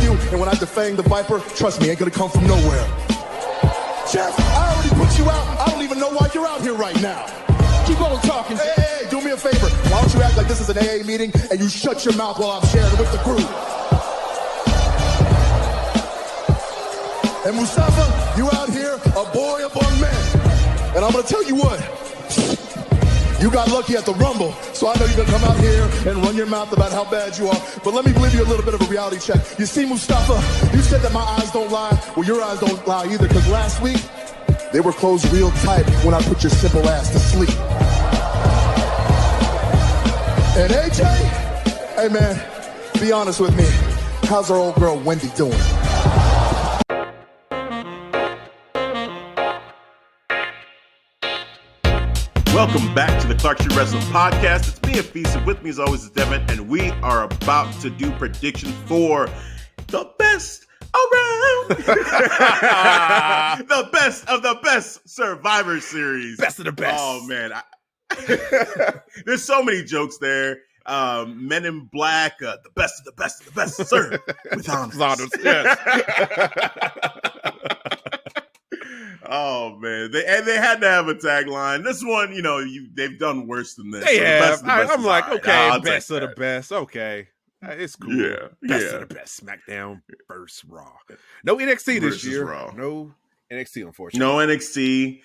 you, and when I defang the Viper, trust me, ain't gonna come from nowhere. Jeff, I already put you out. I don't even know why you're out here right now. Keep on talking. Hey, do me a favor. Why don't you act like this is an AA meeting and you shut your mouth while I'm sharing with the group? And Mustafa, you out here, a boy among men. And I'm gonna tell you what, you got lucky at the Rumble, so I know you're gonna come out here and run your mouth about how bad you are. But let me give you a little bit of a reality check. You see, Mustafa, you said that my eyes don't lie. Well, your eyes don't lie either, because last week, they were closed real tight when I put your simple ass to sleep. And AJ, hey man, be honest with me. How's our old girl Wendy doing? Welcome back to the Clark Street Wrestling Podcast. It's me, Afisa, and with me as always is Devin, and we are about to do predictions for the best around. The best of the best Survivor Series. Best of the best. Oh, man. There's so many jokes there. Men in Black, the best of the best of the best, sir. With honors. Yes. Oh man, they had to have a tagline. This one, they've done worse than this. They so have. the best I'm like, right. okay, best of the best. Okay, it's cool. Yeah, best of the best. SmackDown versus Raw. No NXT this year. Raw. No NXT, unfortunately. No NXT.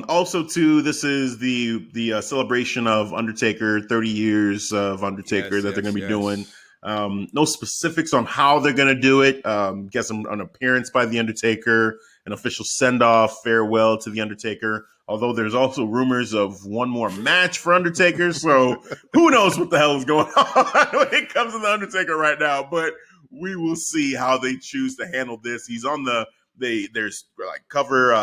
Also, too, this is the celebration of Undertaker, 30 years of Undertaker that they're going to be doing. No specifics on how they're going to do it. Guess an appearance by the Undertaker, an official send-off, farewell to the Undertaker. Although there's also rumors of one more match for Undertaker, so who knows what the hell is going on when it comes to the Undertaker right now. But we will see how they choose to handle this. He's on there's like cover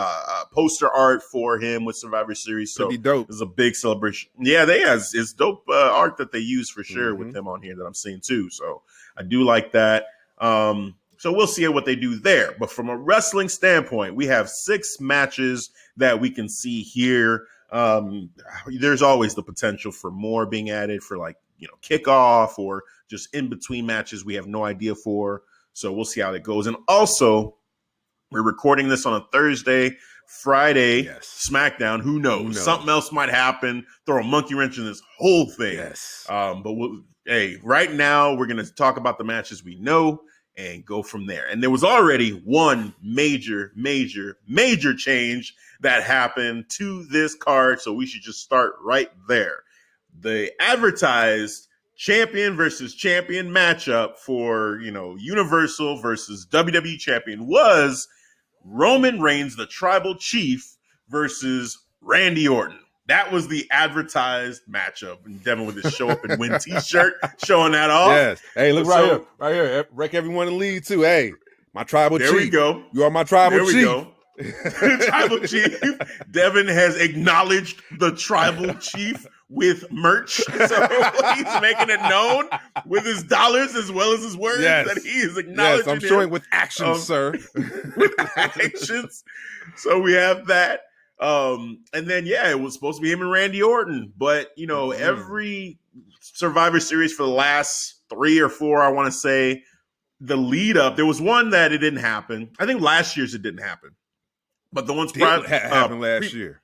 poster art for him with Survivor Series, so dope. It's a big celebration. Yeah, it's dope art that they use for sure with him on here that I'm seeing too. So I do like that. So we'll see what they do there. But from a wrestling standpoint, we have 6 matches that we can see here. There's always the potential for more being added for kickoff or just in between matches we have no idea for. So we'll see how it goes. And also, we're recording this on a Thursday. Friday, SmackDown. Who knows? Something else might happen. Throw a monkey wrench in this whole thing. Yes. But right now we're going to talk about the matches we know and go from there. And there was already one major change that happened to this card, so we should just start right there. The advertised champion versus champion matchup for, Universal versus WWE champion was Roman Reigns, the tribal chief, versus Randy Orton. That was the advertised matchup. And Devin with his show up and win t-shirt showing that off. Yes. Hey, look right here. Wreck everyone in the lead too. Hey, my tribal chief. There we go. You are my tribal chief. There we go. Tribal chief. Devin has acknowledged the tribal chief with merch. So he's making it known with his dollars as well as his words that he is acknowledging. Yes, I'm showing with actions, sir. With actions. So we have that. And then, it was supposed to be him and Randy Orton. But, every Survivor Series for the last 3 or 4, I want to say, the lead up, there was one that it didn't happen. I think last year's it didn't happen. But the ones prior happened last year.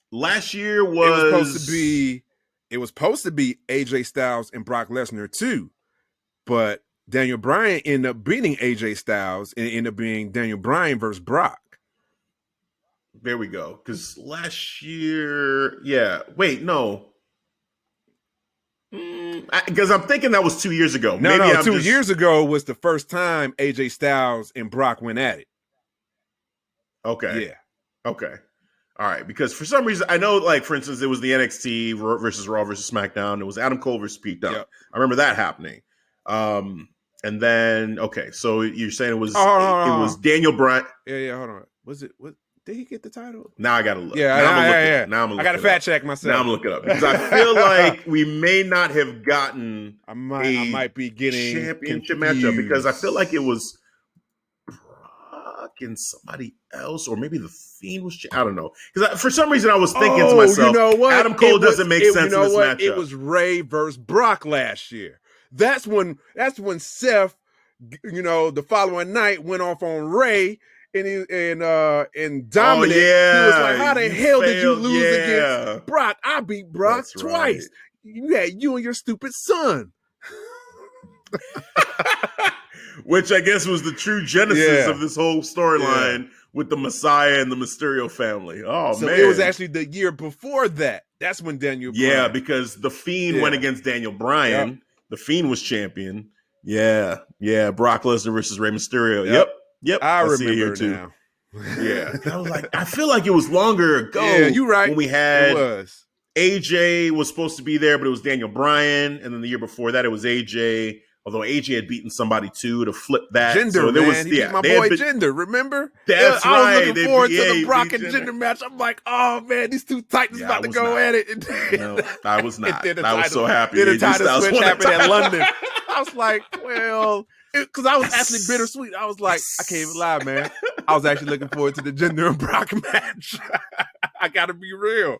Last year was it was supposed to be AJ Styles and Brock Lesnar too, but Daniel Bryan ended up beating AJ Styles and it ended up being Daniel Bryan versus Brock. There we go. Because last year, no. Because I'm thinking that was 2 years ago. No, 2 years ago was the first time AJ Styles and Brock went at it. Okay. Yeah. Okay. All right. Because for some reason, I know, for instance, it was the NXT versus Raw versus SmackDown. It was Adam Cole versus Pete Dunne. Yep. I remember that happening. And then, so you're saying it was Daniel Bryan. Yeah. Hold on. Was it? Did he get the title? Now I got to look. Yeah. Now I'm I got to fact check myself. Now I'm looking it up because I feel like we may not have gotten. I might be getting championship confused. matchup because I feel like it was Brock and somebody else, or maybe the Fiend was. I don't know because for some reason I was thinking to myself, you know what? Adam Cole doesn't make sense in this matchup. It was Ray versus Brock last year. That's when Seth the following night went off on Ray and Dominic. Oh, yeah. He was like, how the hell did you failed, lose yeah. against Brock? I beat Brock That's twice. right. You had you and your stupid son. Which I guess was the true genesis of this whole storyline with the Messiah and the Mysterio family. Oh, so man. It was actually the year before that. That's when Daniel Bryan. Yeah, because The Fiend went against Daniel Bryan. Yep. The Fiend was champion. Yeah. Brock Lesnar versus Rey Mysterio. Yep. I remember see it here too. Now. Yeah. I feel like it was longer ago. Yeah, you're right. When we had it was. AJ was supposed to be there, but it was Daniel Bryan. And then the year before that, it was AJ. Although AJ had beaten somebody too to flip that. Jinder, so there man. was, He beat my boy Jinder, remember? That's right. I was looking forward to the Brock and Jinder match. I'm like, oh, man, these two titans about to go at it. No, I was not. I was so so happy. Then the title switch happened at London. I was like, well, because I was actually bittersweet. I was like, I can't even lie, man. I was actually looking forward to the Jinder and Brock match. I got to be real.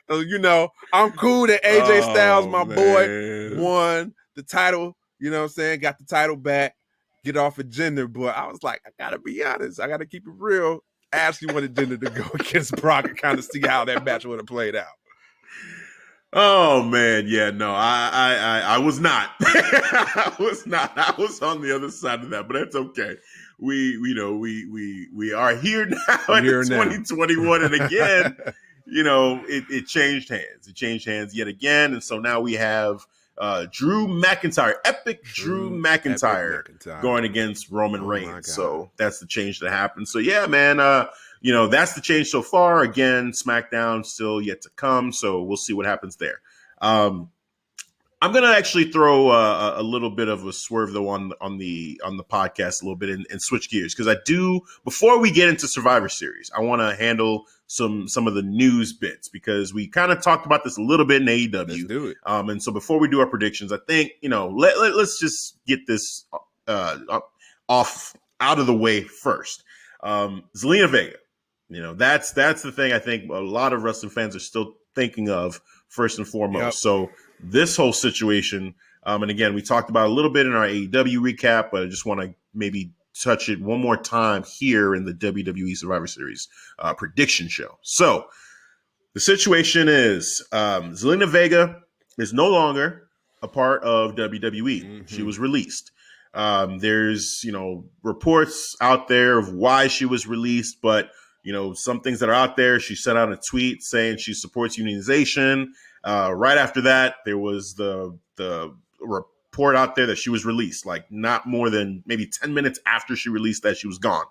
I'm cool that AJ Styles, my boy, won the title. You know what I'm saying? Got the title back, get off of Jinder. But I was like, I got to be honest. I got to keep it real. I actually wanted Jinder to go against Brock and kind of see how that match would have played out. Oh, man. Yeah, no, I was not. I was not. I was on the other side of that, but that's okay. We are here now in 2021. And again, it changed hands. It changed hands yet again. And so now we have Drew McIntyre, epic Drew McIntyre going against Roman Reigns. So that's the change that happened. So yeah, man, that's the change so far. Again, SmackDown still yet to come. So we'll see what happens there. I'm going to actually throw a little bit of a swerve though on the podcast a little bit and switch gears. Cause I do, before we get into Survivor Series, I want to handle some of the news bits because we kind of talked about this a little bit in AEW. Let's do it. And so before we do our predictions, I think, let's just get this off out of the way first. Zelina Vega, that's the thing I think a lot of wrestling fans are still thinking of first and foremost. Yep. So this whole situation, and again, we talked about a little bit in our AEW recap, but I just want to maybe touch it one more time here in the WWE Survivor Series prediction show. So the situation is Zelina Vega is no longer a part of WWE. Mm-hmm. She was released. There's, reports out there of why she was released, but, some things that are out there. She sent out a tweet saying she supports unionization. Right after that, there was the report out there that she was released, like not more than maybe 10 minutes after she released that she was gone.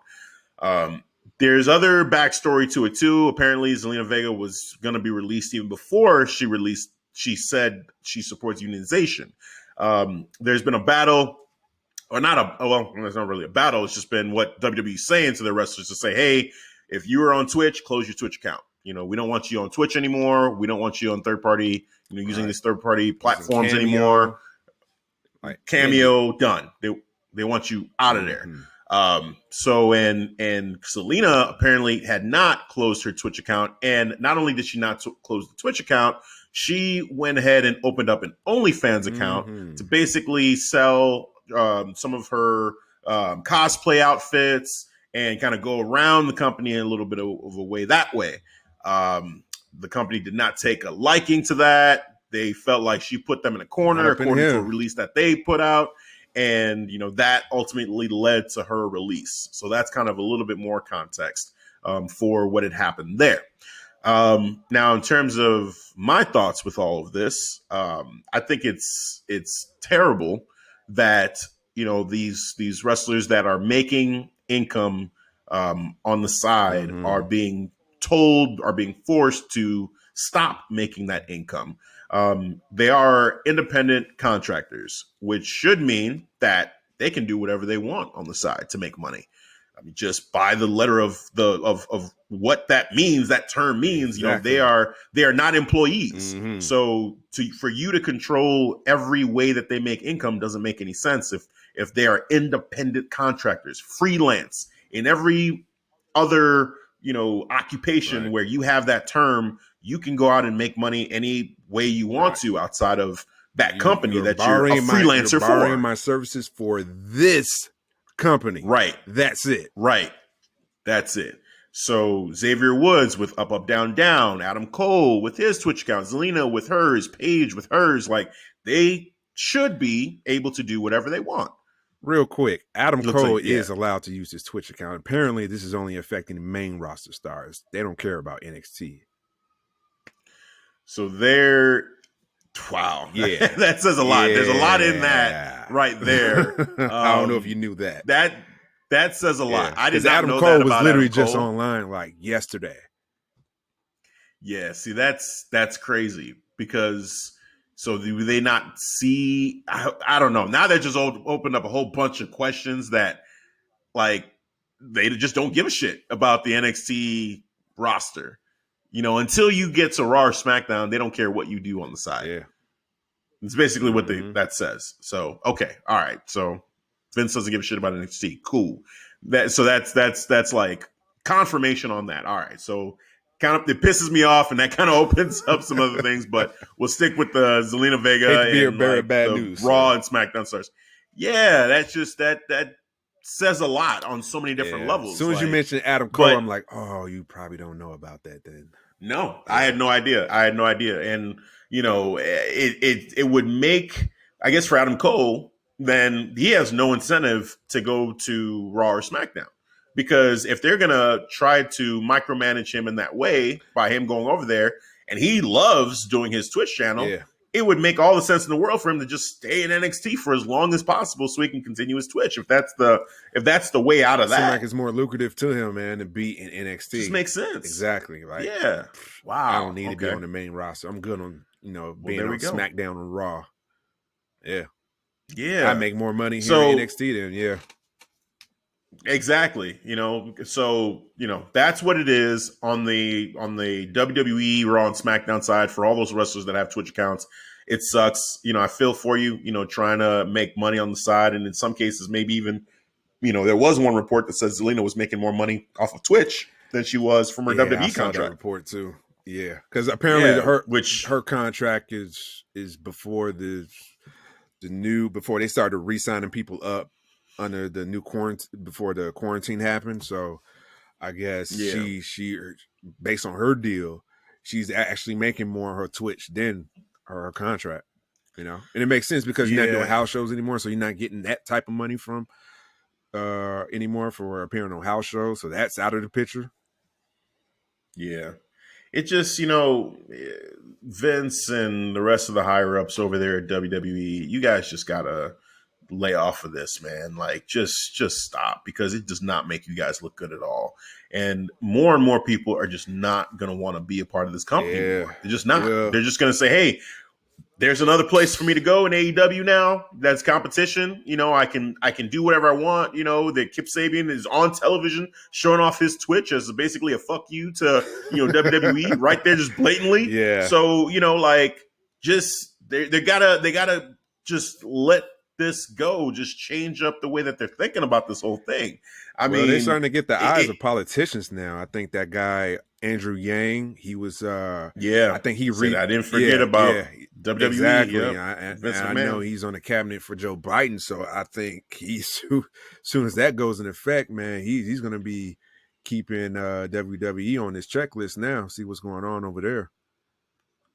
There's other backstory to it too. Apparently Zelina Vega was going to be released even before she said she supports unionization. There's been a battle or it's not really a battle. It's just been what WWE is saying to their wrestlers to say, hey, if you are on Twitch, close your Twitch account. We don't want you on Twitch anymore. We don't want you on third party, using these third party platforms anymore. Like Cameo, done. They want you out of there. Mm-hmm. And Zelina apparently had not closed her Twitch account. And not only did she not close the Twitch account, she went ahead and opened up an OnlyFans account to basically sell some of her cosplay outfits and kind of go around the company in a little bit of a way that way. The company did not take a liking to that. They felt like she put them in a corner according to a release that they put out. And, that ultimately led to her release. So that's kind of a little bit more context for what had happened there. Now, in terms of my thoughts with all of this, I think it's terrible that, these wrestlers that are making income on the side are being forced to stop making that income. They are independent contractors, which should mean that they can do whatever they want on the side to make money. I mean, just by the letter of what that means, that term means, exactly. They are not employees. Mm-hmm. So for you to control every way that they make income doesn't make any sense if they are independent contractors, freelance, in every other occupation where you have that term, you can go out and make money any way you want to outside of that company you're that you're a freelancer you're borrowing for. my services for this company. Right. That's it. Right. That's it. So Xavier Woods with Up, Up, Down, Down, Adam Cole with his Twitch account, Zelina with hers, Paige with hers, like they should be able to do whatever they want. Real quick, Adam Cole like, is allowed to use his Twitch account. Apparently, this is only affecting the main roster stars. They don't care about NXT. So they're wow. Yeah. That says a lot. There's a lot in that right there. I don't know if you knew that. That says a lot. I did not Adam know Cole that was about literally Adam just Cole. online like yesterday. Yeah, see, that's crazy because so do they not see? I don't know. Now they just opened up a whole bunch of questions that like they just don't give a shit about the NXT roster. You know, until you get to Raw or SmackDown, they don't care what you do on the side. Yeah, it's basically what that says. So okay, all right. So Vince doesn't give a shit about NXT. Cool. That's like confirmation on that. All right. So kind of it pisses me off, and that kind of opens up some other things. But we'll stick with the Zelina Vega and like, bad the news, Raw and SmackDown stars. Yeah, that's just that says a lot on so many different levels. As soon as you mentioned Adam Cole, I'm like, oh, you probably don't know about that then. No, I had no idea. And you know, it would make, I guess, for Adam Cole, then he has no incentive to go to Raw or SmackDown. Because if they're going to try to micromanage him in that way by him going over there, and he loves doing his Twitch channel, it would make all the sense in the world for him to just stay in NXT for as long as possible so he can continue his Twitch. If that's the way out of that. Seems like it's more lucrative to him, man, to be in NXT. Just makes sense. Exactly. Like, yeah. Wow. I don't need to be on the main roster. I'm good on, being on SmackDown and Raw. Yeah. Yeah. I make more money here in NXT than, Exactly. So, that's what it is on the WWE Raw and SmackDown side for all those wrestlers that have Twitch accounts. It sucks. I feel for you, trying to make money on the side. And in some cases, maybe even, there was one report that says Zelina was making more money off of Twitch than she was from her WWE I saw contract. that report too. Yeah. Because apparently her contract is before before they started re-signing people up under the new quarantine, before the quarantine happened. So I guess she based on her deal, she's actually making more on her Twitch than her contract, and it makes sense because you're not doing house shows anymore. So you're not getting that type of money from anymore for appearing on house shows. So that's out of the picture. Yeah. It just, Vince and the rest of the higher ups over there at WWE, you guys just gotta lay off of this, man. Like, just stop, because it does not make you guys look good at all. And more people are just not gonna want to be a part of this company anymore. They're just not. Yeah. They're just gonna say, hey, there's another place for me to go in AEW now. That's competition. I can do whatever I want. That Kip Sabian is on television showing off his Twitch as basically a fuck you to WWE right there, just blatantly. Yeah. So just they gotta just let this go. Just change up the way that they're thinking about this whole thing. I mean, they're starting to get the eyes of politicians now. I think that guy Andrew Yang, he was I think he I didn't forget about WWE. Exactly. And I know he's on the cabinet for Joe Biden, so I think he's soon as that goes in effect, man, he's going to be keeping WWE on his checklist now. See what's going on over there.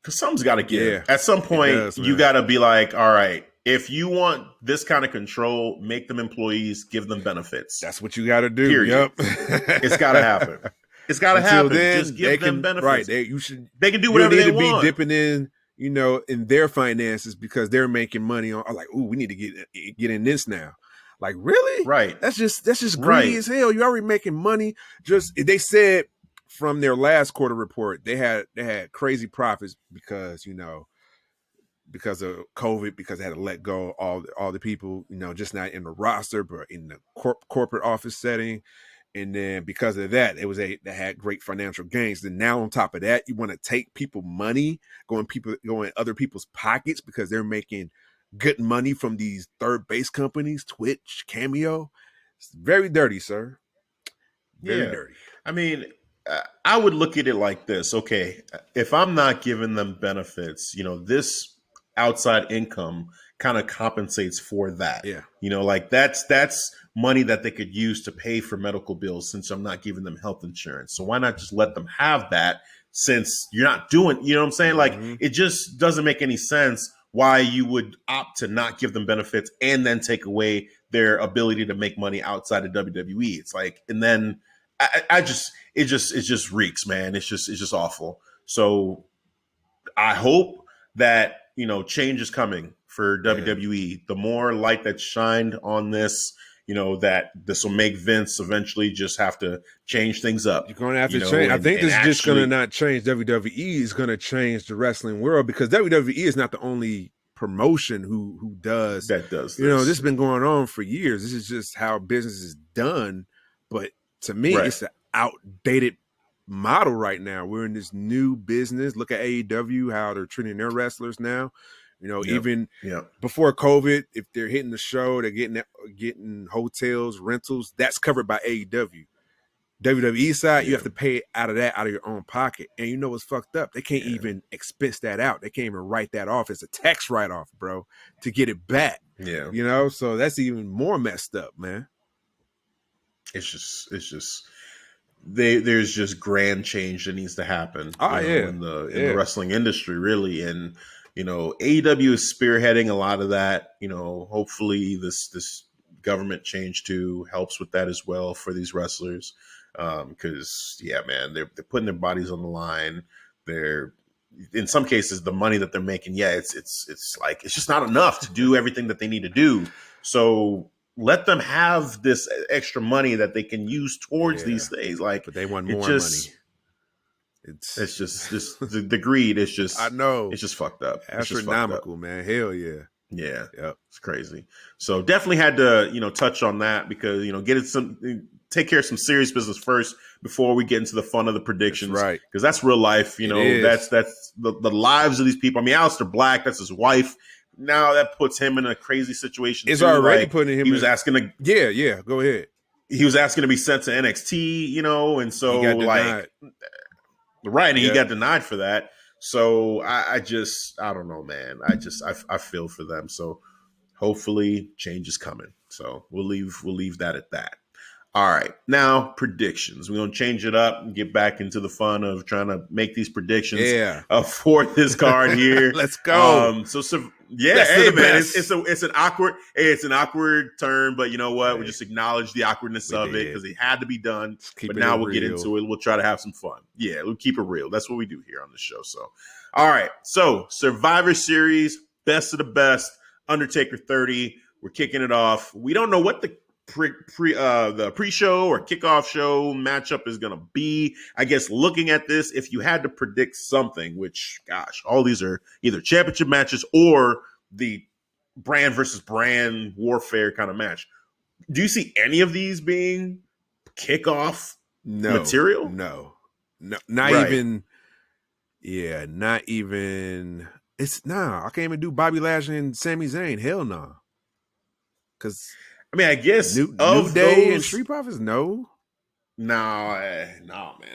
Because something's got to give. Yeah, at some point, you got to be like, all right, if you want this kind of control, make them employees, give them benefits. That's what you got to do. Period. Yep. It's got to happen. It's got to happen. Then, just give them benefits. Right. They can do whatever they want. Be dipping in, in their finances because they're making money on. Like, ooh, we need to get in this now. Like, really? Right. That's just greedy as hell. You're already making money. They said from their last quarter report, they had crazy profits because because of COVID, because they had to let go all the people, just not in the roster, but in the corporate office setting. And then because of that, they had great financial gains. Then now on top of that, you want to take people money, go in other people's pockets because they're making good money from these third base companies, Twitch, Cameo. It's very dirty, sir. Very dirty. I mean, I would look at it like this. Okay, if I'm not giving them benefits, this outside income kind of compensates for that. Yeah. You know, like that's money that they could use to pay for medical bills since I'm not giving them health insurance. So why not just let them have that since you're not doing, you know what I'm saying? Like it just doesn't make any sense why you would opt to not give them benefits and then take away their ability to make money outside of WWE. It's like, and then it just reeks, man. It's just awful. So I hope that, you know, change is coming for WWE. The more light that's shined on this, you know, that this will make Vince eventually just have to change things up. You're going to have to change. I think this is just going to not change WWE. It's going to change the wrestling world because WWE is not the only promotion who does this. You know, this has been going on for years. This is just how business is done. But to me, it's an outdated model right now. We're in this new business. Look at AEW, how they're treating their wrestlers now. You know, even before COVID, if they're hitting the show, they're getting hotels, rentals. That's covered by AEW. WWE side, you have to pay out of your own pocket. And you know what's fucked up? They can't even expense that out. They can't even write that off. It's a tax write-off, bro, to get it back. Yeah. You know, so that's even more messed up, man. It's just there's just grand change that needs to happen in the wrestling industry, really. And you know, AEW is spearheading a lot of that. You know, hopefully this government change too helps with that as well for these wrestlers. Because man, they're putting their bodies on the line. They're in some cases the money that they're making. Yeah, it's like it's just not enough to do everything that they need to do. So let them have this extra money that they can use towards these things. Like, but they want more money. It's just the greed. It's just, I know, it's just fucked up. Astronomical, man. Hell yeah. Yeah. Yep. It's crazy. So definitely had to, you know, touch on that because, you know, take care of some serious business first before we get into the fun of the predictions. That's right. Because that's real life. You know, that's the lives of these people. I mean, Aleister Black, that's his wife. Now that puts him in a crazy situation. It's already putting him He was asking to. Yeah. Go ahead. He was asking to be sent to NXT, you know, and so like. Right, and he got denied for that. So I don't know, man. I feel for them. So hopefully change is coming. So we'll leave that at that. All right. Now predictions. We're gonna change it up and get back into the fun of trying to make these predictions for this card here. Let's go. Man, it's an awkward turn, but you know what? We just acknowledge the awkwardness of it because it had to be done. But now we'll get into it. We'll try to have some fun. Yeah, we'll keep it real. That's what we do here on the show. So, all right. So Survivor Series, best of the best, Undertaker 30. We're kicking it off. We don't know what the pre-show or kickoff show matchup is going to be. I guess looking at this, if you had to predict something, which, gosh, all these are either championship matches or the brand versus brand warfare kind of match. Do you see any of these being kickoff material? No, not even. Yeah, not even. I can't even do Bobby Lashley and Sami Zayn. Hell no. Because I mean, I guess New Day and Street Profits, no, man,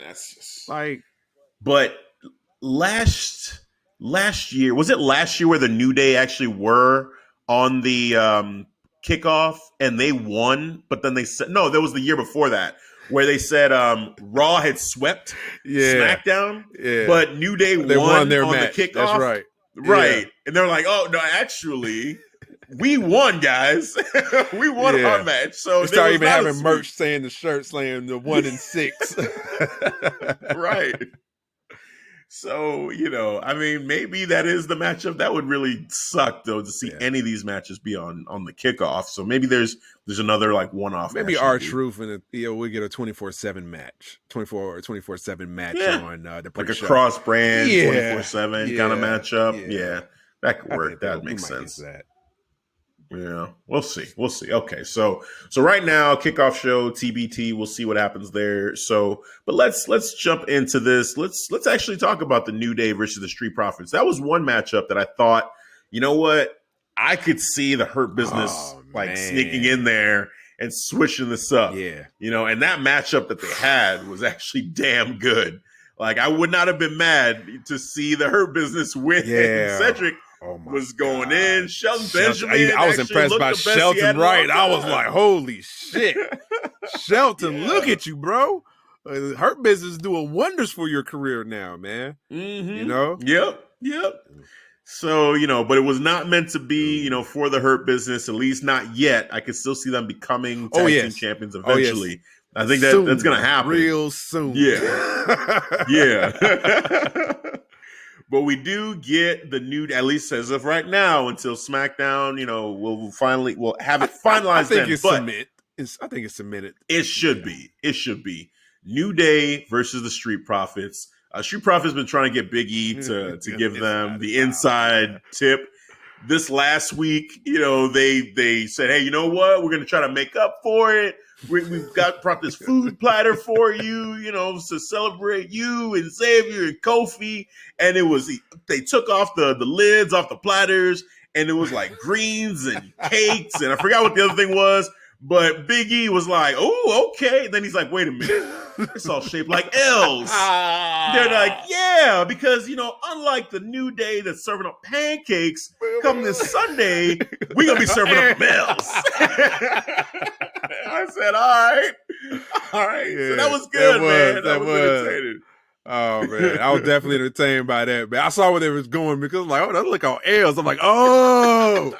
that's just like. But last year, was it last year where the New Day actually were on the kickoff and they won? But then they said no. That was the year before that where they said Raw had swept SmackDown, but New Day won their match. The kickoff. That's right, right, and they're like, oh no, actually. We won, guys. We won our match. So they start even having merch saying the shirt slaying the 1 and 6. Right. So, you know, I mean, maybe that is the matchup. That would really suck though to see any of these matches be on the kickoff. So maybe there's another like one-off. Maybe R-Truth and we get a 24/7 match. 24/7 match on the like a cross brand 24/7 kind of matchup. Yeah. That could work. That makes sense. Yeah, we'll see. Okay, so right now, kickoff show TBT. We'll see what happens there. So, but let's jump into this. Let's actually talk about the New Day versus the Street Profits. That was one matchup that I thought, you know what, I could see the Hurt Business sneaking in there and switching this up. Yeah, you know, and that matchup that they had was actually damn good. Like I would not have been mad to see the Hurt Business win. Yeah. Cedric. was going in. Shelton Benjamin. I was impressed by Shelton Wright. I was like, holy shit. Shelton, look at you, bro. Hurt Business is doing wonders for your career now, man. Mm-hmm. Yep. So, but it was not meant to be, for the Hurt Business, at least not yet. I could still see them becoming tag team champions eventually. I think that's going to happen. Real soon. Yeah. But we do get the new, at least as of right now, until SmackDown, we'll have it finalized. I think it's cemented. It should be. New Day versus the Street Profits. Street Profits been trying to get Big E to give them the inside tip. This last week, they said, hey, you know what? We're going to try to make up for it. We've brought this food platter for you, to celebrate you and Xavier and Kofi. And they took off the lids off the platters, and it was like greens and cakes. And I forgot what the other thing was. But Big E was like, oh, okay. And then he's like, wait a minute. It's all shaped like L's. They're like, yeah, because, unlike the New Day that's serving up pancakes, come this Sunday, we're going to be serving up L's. I said, all right. Yeah, so that was good, man. That was entertaining. Oh, man. I was definitely entertained by that, man. I saw where they was going because I'm like, oh, that look all L's. I'm like, oh.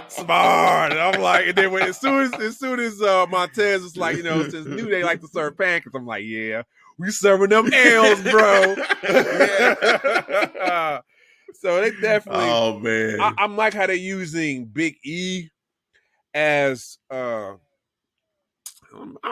Smart. And I'm like, and then as soon as Montez was like, since New Day like to serve pancakes, I'm like, yeah, we serving them L's, bro. So they definitely. Oh man, I'm like how they're using Big E as I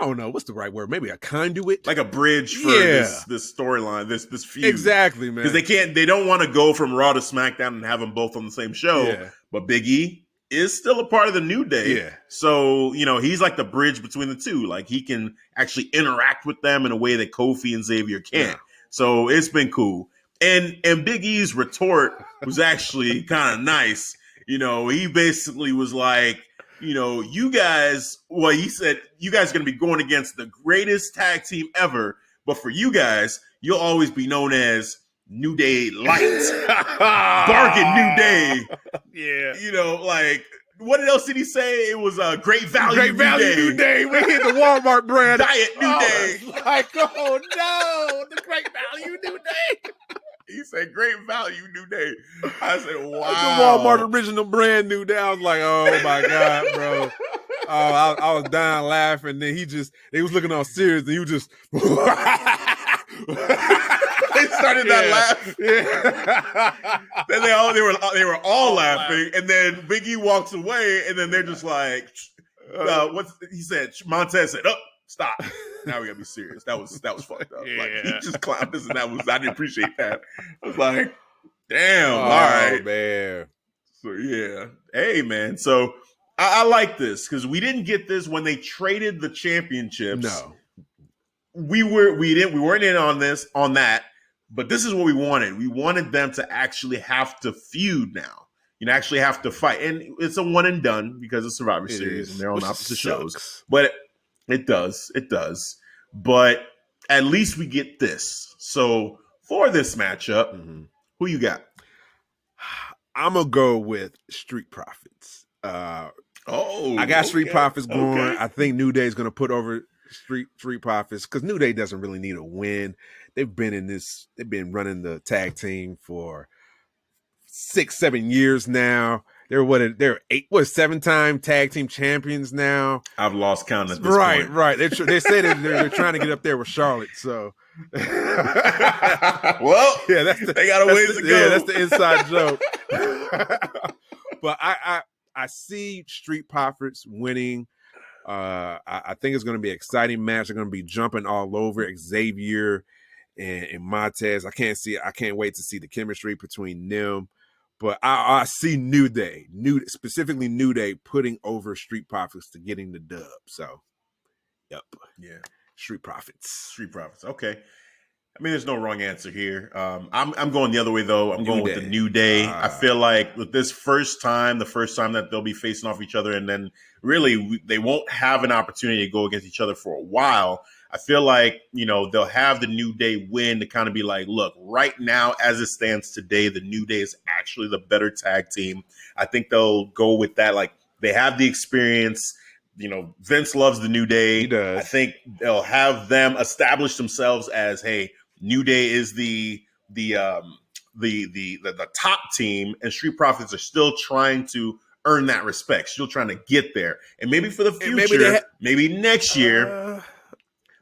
don't know what's the right word, maybe a conduit, like a bridge for this storyline, this feud. Exactly, man. Because they don't want to go from Raw to SmackDown and have them both on the same show. Yeah. But Big E is still a part of the New Day. Yeah. So, he's like the bridge between the two. Like, he can actually interact with them in a way that Kofi and Xavier can't. Yeah. So, it's been cool. And Big E's retort was actually kind of nice. He basically was like, you guys, he said, you guys are going to be going against the greatest tag team ever. But for you guys, you'll always be known as New Day Light. Bargain New Day. Yeah. What else did he say? It was a great value. Great value New Day. We hit the Walmart brand. Diet New Day. Oh no, the great value New Day. He said great value New Day. I said, wow. The Walmart original brand New Day. I was like, oh my God, bro. Oh, I was dying laughing. Then they was looking all serious, and he was just they started that laugh. Yeah. Then they were all laughing, and then Big E walks away, and then they're just like, he said? Montez said, "Oh, stop! Now we gotta be serious. That was fucked up. Yeah. He just clowned us, and I didn't appreciate that. I was like, damn, all right, man. So yeah, hey man. So I like this because we didn't get this when they traded the championships. No. We weren't in on that, but this is what we wanted. We wanted them to actually have to feud now. Actually have to fight. And it's a one and done because of Survivor Series and they're on opposite shows. But it does. But at least we get this. So for this matchup, who you got? I'm going to go with Street Profits. I got Street Profits going. Okay. I think New Day is going to put over Street Profits because New Day doesn't really need a win. They've been running the tag team for 6-7 years now. They're 7-time tag team champions now. I've lost count at this point. Right. They say they're trying to get up there with Charlotte. So, well, yeah, they got a ways to go. Yeah, that's the inside joke. But I see Street Profits winning. I think it's going to be an exciting match. They're going to be jumping all over Xavier and Montez. I can't wait to see the chemistry between them. But I see New Day, specifically New Day, putting over Street Profits to getting the dub. So, yep. Yeah. Street Profits. Okay. I mean, there's no wrong answer here. I'm going the other way though. I'm going with the New Day. I Ah. feel like with this the first time that they'll be facing off each other, and then really they won't have an opportunity to go against each other for a while. I feel like, they'll have the New Day win to kind of be like, look, right now as it stands today, the New Day is actually the better tag team. I think they'll go with that. Like, they have the experience. Vince loves the New Day. He does. I think they'll have them establish themselves as, hey, New Day is the top team, and Street Profits are still trying to earn that respect, still trying to get there. And maybe for the future, maybe next year,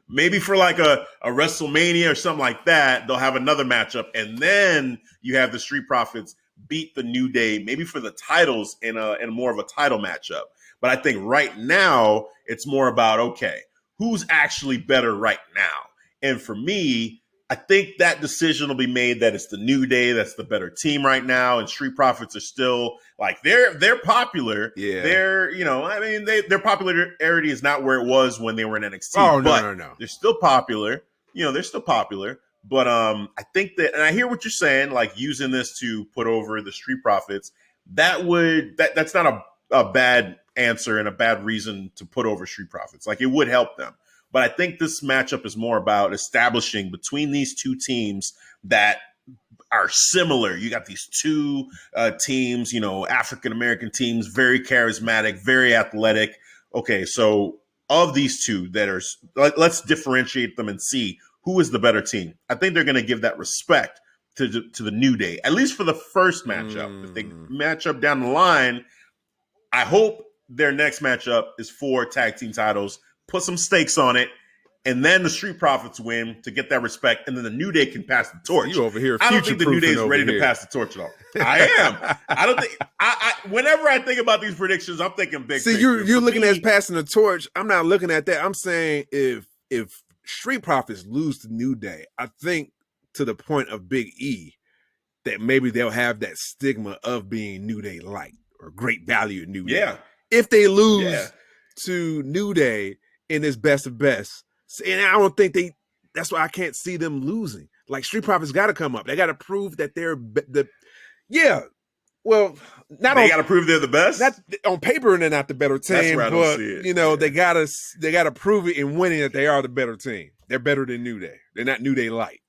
maybe for like a WrestleMania or something like that, they'll have another matchup, and then you have the Street Profits beat the New Day, maybe for the titles in more of a title matchup. But I think right now it's more about, okay, who's actually better right now? And for me, I think that decision will be made that it's the New Day that's the better team right now, and Street Profits are still like they're popular. Yeah, their popularity is not where it was when they were in NXT. Oh but no, they're still popular. They're still popular. But I think that, and I hear what you're saying, like using this to put over the Street Profits. That's not a bad answer and a bad reason to put over Street Profits. Like, it would help them. But I think this matchup is more about establishing between these two teams that are similar. You got these two teams, African-American teams, very charismatic, very athletic. Okay, so of these two let's differentiate them and see who is the better team. I think they're going to give that respect to the New Day, at least for the first matchup. If they match up down the line, I hope their next matchup is 4 tag team titles. Put some stakes on it, and then the Street Profits win to get that respect, and then the New Day can pass the torch. You over here? I don't think the New Day is ready to pass the torch at all. I am. I don't think. Whenever I think about these predictions, I'm thinking big. See, you're looking at passing the torch. I'm not looking at that. I'm saying if Street Profits lose to New Day, I think to the point of Big E that maybe they'll have that stigma of being New Day light or great value New Day. Yeah. If they lose to New Day in this best of best, and I don't think that's why I can't see them losing. Like, Street Profits got to come up. They got to prove that they're well, they got to prove they're the best. Not on paper, they're not the better team. That's where I don't see it. They gotta prove it in winning that they are the better team. They're better than New Day. They're not New Day light.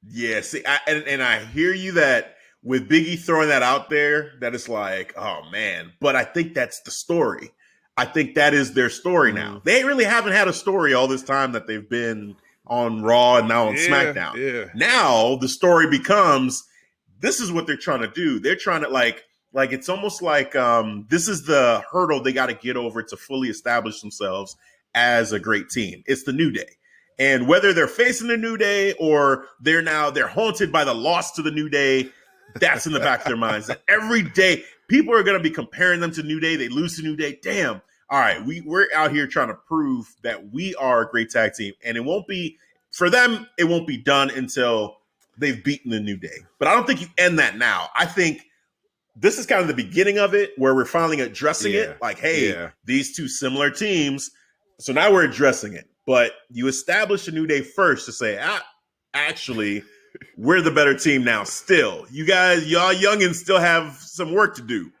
Yeah, see, I hear you that with Big E throwing that out there, that it's like, oh man. But I think that's the story. I think that is their story now. They really haven't had a story all this time that they've been on Raw and now on SmackDown. Yeah. Now the story becomes, this is what they're trying to do. They're trying to like it's almost like this is the hurdle they got to get over to fully establish themselves as a great team. It's the New Day. And whether they're facing the New Day or they're haunted by the loss to the New Day, that's in the back of their minds. That every day people are going to be comparing them to New Day. They lose to New Day. Damn. All right, we're out here trying to prove that we are a great tag team. And it won't be, for them, it won't be done until they've beaten the New Day. But I don't think you end that now. I think this is kind of the beginning of it where we're finally addressing it. Like, hey, these two similar teams. So now we're addressing it. But you establish a New Day first to say, actually, we're the better team now still. Y'all youngins still have some work to do.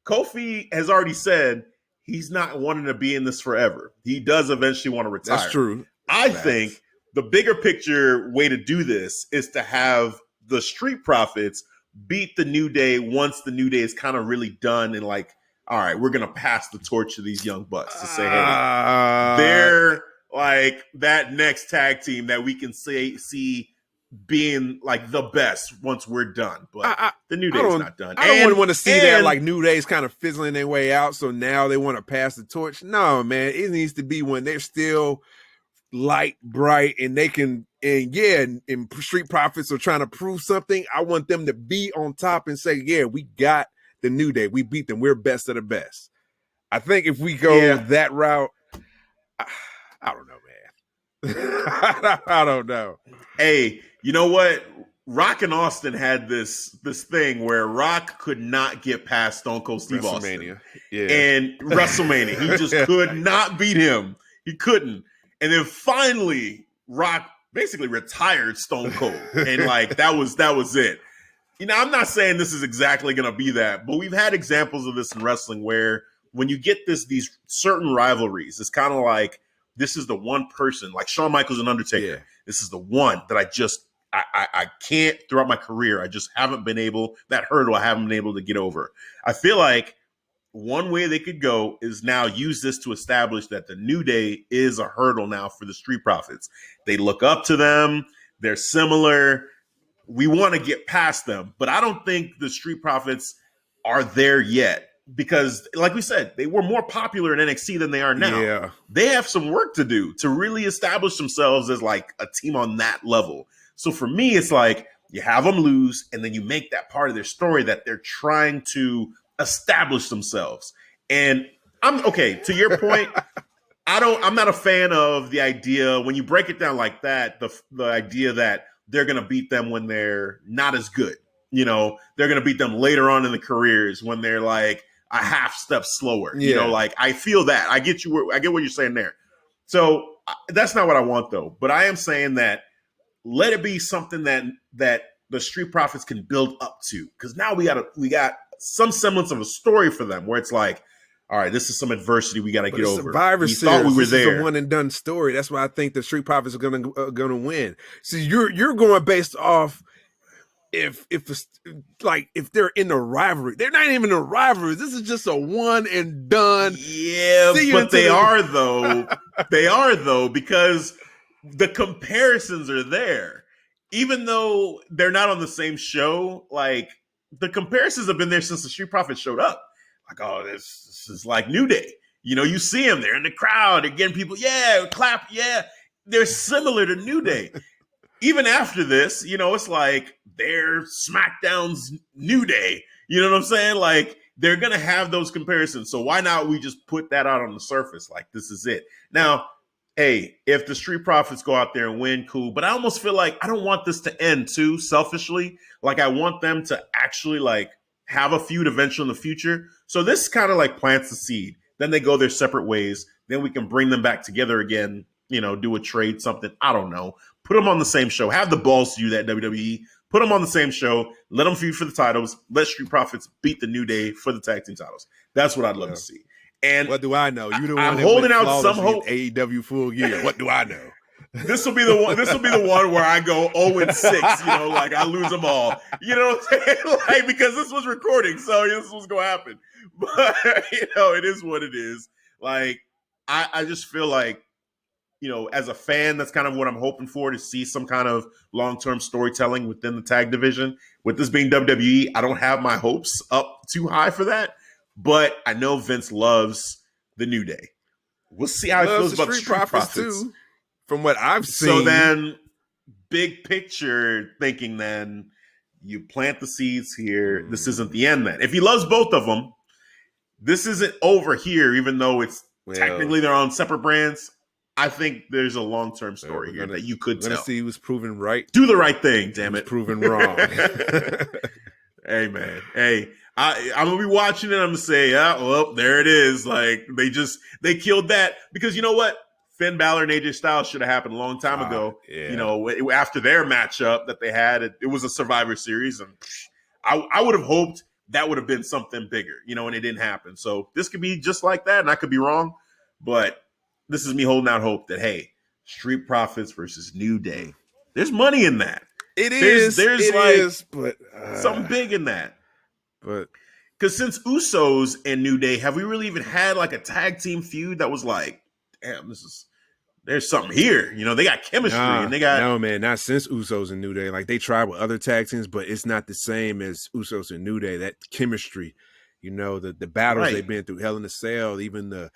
Kofi has already said he's not wanting to be in this forever. He does eventually want to retire. That's true. I think the bigger picture way to do this is to have the Street Profits beat the New Day once the New Day is kind of really done and like, all right, we're going to pass the torch to these young bucks to say, hey, they're like that next tag team that we can see being like the best once we're done. But the New Day's not done. I don't want to see that like New Day's kind of fizzling their way out. So now they want to pass the torch. No, man, it needs to be when they're still light, bright, and they can, and Street Profits are trying to prove something. I want them to be on top and say, yeah, we got the New Day. We beat them. We're best of the best. I think if we go that route, I don't know, man. I don't know. Hey, you know what? Rock and Austin had this thing where Rock could not get past Stone Cold Steve Austin. Yeah. And WrestleMania. He just could not beat him. He couldn't. And then finally, Rock basically retired Stone Cold, and like that was it. You know, I'm not saying this is exactly going to be that, but we've had examples of this in wrestling where when you get these certain rivalries, it's kind of like this is the one person, like Shawn Michaels and Undertaker. Yeah. This is the one that I can't throughout my career. I just haven't been able, that hurdle I haven't been able to get over. I feel like one way they could go is now use this to establish that the New Day is a hurdle now for the Street Profits. They look up to them. They're similar. We want to get past them, but I don't think the Street Profits are there yet because, like we said, they were more popular in NXT than they are now. Yeah. They have some work to do to really establish themselves as like a team on that level. So for me, it's like you have them lose, and then you make that part of their story that they're trying to establish themselves. And I'm okay to your point. I'm not a fan of the idea when you break it down like that. The idea that they're going to beat them when they're not as good. You know, they're going to beat them later on in the careers when they're like a half step slower. Yeah. You know, like I feel that. I get you. I get what you're saying there. So that's not what I want, though. But I am saying that let it be something that the Street Profits can build up to, because now we got some semblance of a story for them where it's like, all right, this is some adversity we got to get over. Survivor Series, thought we were there. This is a one and done story. That's why I think the Street Profits are gonna win. See, you're going based off if they're in the rivalry. They're not even in a rivalry. This is just a one and done. Yeah, but they are though. They are though, because the comparisons are there. Even though they're not on the same show, like the comparisons have been there since the Street Profits showed up. Like, oh, this is like New Day. You know, you see them, they're in the crowd, they're getting people, yeah, clap, yeah. They're similar to New Day. Even after this, you know, it's like they're SmackDown's New Day. You know what I'm saying? Like, they're going to have those comparisons. So why not we just put that out on the surface? Like, this is it. Now, hey, if the Street Profits go out there and win, cool. But I almost feel like I don't want this to end too selfishly. Like, I want them to actually, like, have a feud eventually in the future. So this kind of like plants the seed. Then they go their separate ways. Then we can bring them back together again, you know, do a trade, something. I don't know. Put them on the same show. Have the balls to do that, WWE. Put them on the same show. Let them feud for the titles. Let Street Profits beat the New Day for the tag team titles. That's what I'd love to see. And what do I know? You the one I'm holding out some hope. AEW full gear. What do I know? This will be the one. This will be the one where I go 0-6. You know, like I lose them all. You know what I'm saying? Like, because this was recording, so this was gonna happen. But you know, it is what it is. Like I just feel like, you know, as a fan, that's kind of what I'm hoping for, to see some kind of long-term storytelling within the tag division. With this being WWE, I don't have my hopes up too high for that. But I know Vince loves the New Day. We'll see how he feels about the Street Profits too. From what I've seen. So then, big picture thinking, then you plant the seeds here. This isn't the end then. If he loves both of them, this isn't over here, even though it's technically their own separate brands. I think there's a long-term story here that you could tell. Let's see who's proven right. Do the right thing, damn it. Proven wrong. Hey, man. Hey, I'm going to be watching it. I'm going to say, yeah, well, there it is. Like, they killed that. Because you know what? Finn Balor and AJ Styles should have happened a long time ago. Yeah. You know, after their matchup that they had, it was a Survivor Series, and I would have hoped that would have been something bigger, you know, and it didn't happen. So this could be just like that, and I could be wrong, but this is me holding out hope that, hey, Street Profits versus New Day, there's money in that. There's but something big in that. But because since Usos and New Day, have we really even had like a tag team feud that was like, damn, there's something here. You know, they got chemistry and they got. No, man, not since Usos and New Day. Like, they tried with other tag teams, but it's not the same as Usos and New Day. That chemistry, you know, the battles they've been through, Hell in a Cell, even the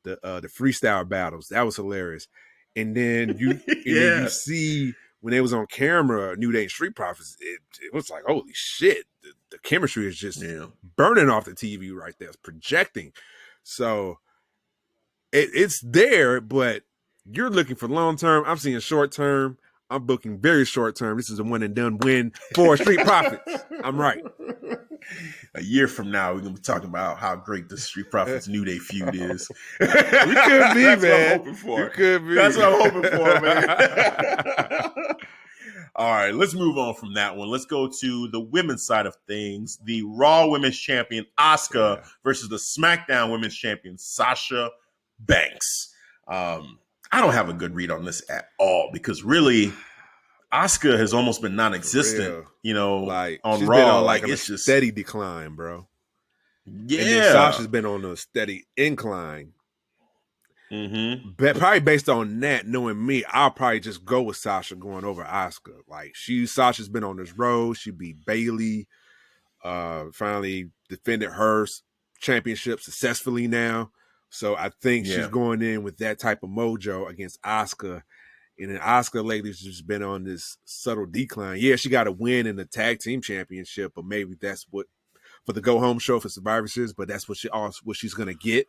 freestyle battles, that was hilarious. And then you see when they was on camera, New Day and Street Profits, it was like, holy shit, the chemistry is just burning off the TV right there. It's projecting. So it's there, but you're looking for long term. I'm seeing short term. I'm booking very short term. This is a one and done win for Street Profits. I'm right. A year from now, we're gonna be talking about how great the Street Profits New Day feud is. We could be, That's man. what I'm hoping for. You could be. That's what I'm hoping for, man. All right, let's move on from that one. Let's go to the women's side of things. The Raw Women's Champion Asuka versus the SmackDown Women's Champion Sasha Banks. I don't have a good read on this at all because really, Asuka has almost been non-existent. You know, like on she's Raw, been on like it's just steady decline, bro. Yeah, and then Sasha's been on a steady incline. Mm-hmm. But probably based on that, knowing me, I'll probably just go with Sasha going over Asuka. Like Sasha's been on this road. She beat Bayley. Finally defended her championship successfully now. So I think she's going in with that type of mojo against Asuka. And then Asuka lately has just been on this subtle decline. Yeah, she got a win in the tag team championship, but maybe that's what for the go home show for Survivor Series. But that's what she's gonna get.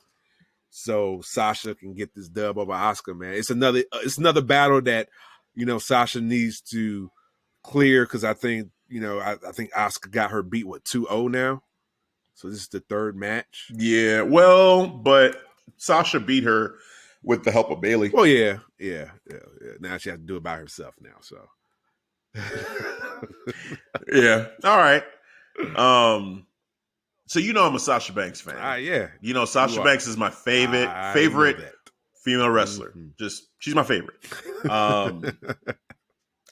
So Sasha can get this dub over Asuka, man. It's another battle that, you know, Sasha needs to clear because I think, you know, I think Asuka got her beat 2-0 now. So this is the third match. Yeah, well, but Sasha beat her with the help of Bayley. Oh yeah. Now she has to do it by herself now. So yeah. All right. So you know I'm a Sasha Banks fan. Yeah. You know Sasha Banks is my favorite female wrestler. Mm-hmm. Just she's my favorite. I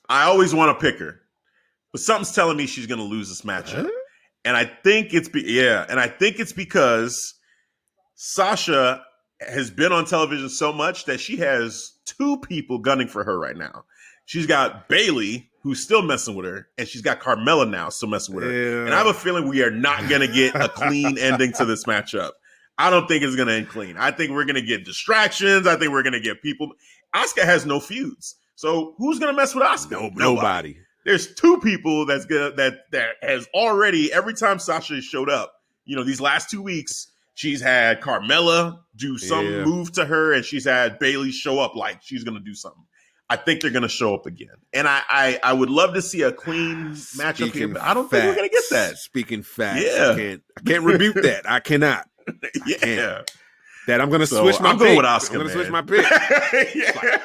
always want to pick her, but something's telling me she's going to lose this matchup, and I think it's because Sasha has been on television so much that she has two people gunning for her right now. She's got Bayley, who's still messing with her, and she's got Carmella now still messing with her. Yeah. And I have a feeling we are not going to get a clean ending to this matchup. I don't think it's going to end clean. I think we're going to get distractions. I think we're going to get people. Asuka has no feuds. So who's going to mess with Asuka? Nobody. There's two people that has already, every time Sasha showed up, you know, these last 2 weeks, she's had Carmella do some move to her, and she's had Bayley show up like she's going to do something. I think they're going to show up again. And I would love to see a clean matchup here, but I don't think we're going to get that. Speaking facts, I can't rebuke that. I cannot. That I'm going to switch my pick. I'm going with Asuka, I'm going to switch my pick.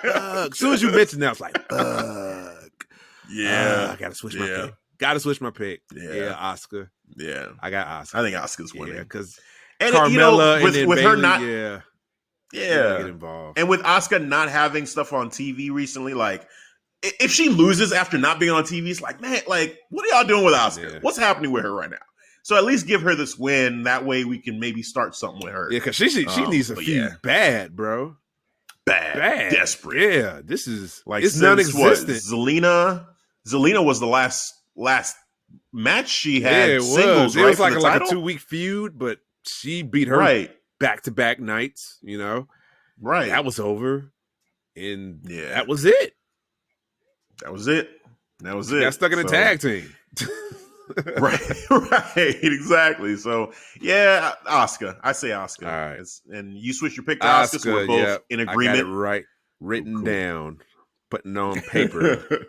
As soon as you mentioned that, I was like, fuck. Yeah. I got to switch my pick. Got to switch my pick. Yeah, Asuka. Yeah. I got Asuka. I think Asuka's winning. Yeah, because Carmella, you know, with Bayley, her not... Yeah. Get involved. And with Asuka not having stuff on TV recently, like if she loses after not being on TV, it's like, man, like what are y'all doing with Asuka? Yeah. What's happening with her right now? So at least give her this win. That way we can maybe start something with her. Yeah, because she needs a feud bad, bro. Bad. Desperate. Yeah, this is like it's non-existent. Zelina was the last match she had singles. It was like a 2-week feud, but she beat her back-to-back nights, you know. Right. That was over. And that was it. That was it. Got stuck in a tag team. right, exactly. So, yeah, Asuka. I say Asuka. All right. And you switch your pick to Asuka, so we're both in agreement. I got it right. Written down. Putting on paper.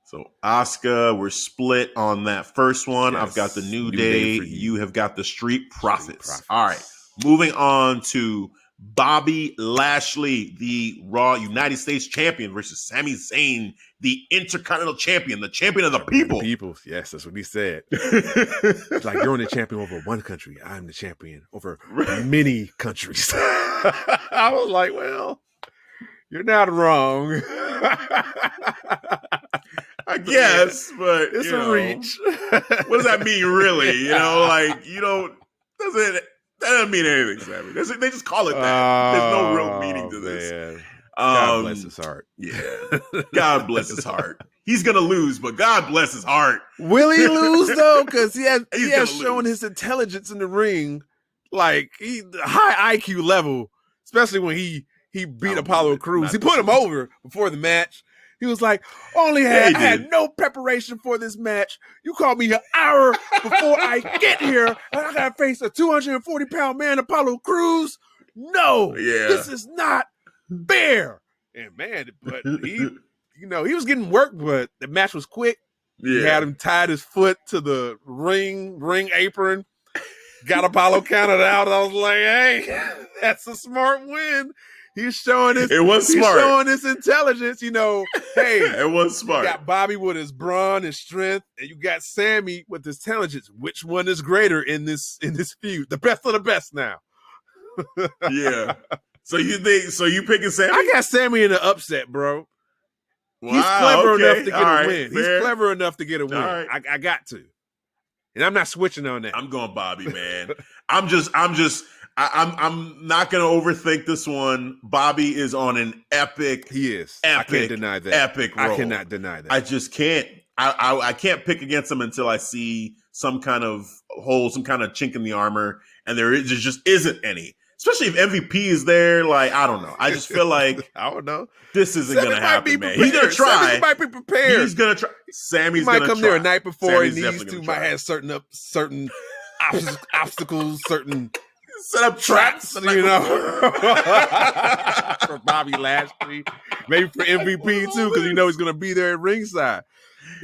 So, Asuka, we're split on that first one. Yes. I've got the New Day. You have got the Street Profits. All right. Moving on to Bobby Lashley, the Raw United States Champion, versus Sami Zayn, the Intercontinental Champion, the champion of the people. Yes, that's what he said. It's like, you're only champion over one country. I'm the champion over many countries. I was like, well, you're not wrong. I guess, but it's a reach. What does that mean, really? You know, like, you don't, that doesn't mean anything, Sammy. They just call it that. There's no real meaning to this. Man. God bless his heart. Yeah. God bless his heart. He's going to lose, but God bless his heart. Will he lose, though? Because he has shown his intelligence in the ring, like high IQ level, especially when he beat Apollo Crews. He put him over before the match. He was like, I had no preparation for this match. You called me an hour before I get here, and I got to face a 240-pound man, Apollo Crews. No, this is not fair. And man, but he was getting worked, but the match was quick. He had him tied his foot to the ring apron. Got Apollo counted out. I was like, hey, that's a smart win. He's showing his. It was smart. He's showing his intelligence. Hey, it was smart. You got Bobby with his brawn and strength, and you got Sami with his intelligence. Which one is greater in this feud? The best of the best now. Yeah. So you picking Sami? I got Sami in the upset, bro. Wow, he's clever enough to get a win. Fair. He's clever enough to get a win. Right. I got to. And I'm not switching on that. I'm going Bobby, man. I'm not gonna overthink this one. Bobby is on an epic. He is. Epic, I can't deny that. Epic roll. I cannot deny that. I just can't. I can't pick against him until I see some kind of hole, some kind of chink in the armor, and there just isn't any. Especially if MVP is there, like I don't know. I just feel like I don't know. This isn't gonna happen, man. He's gonna try. Sami might be prepared. He's gonna try. Sammy's might gonna come try. there a night before. Sammy's and these two might have certain obstacles, certain set up traps, for Bobby Lashley, maybe for MVP too, because he's gonna be there at ringside.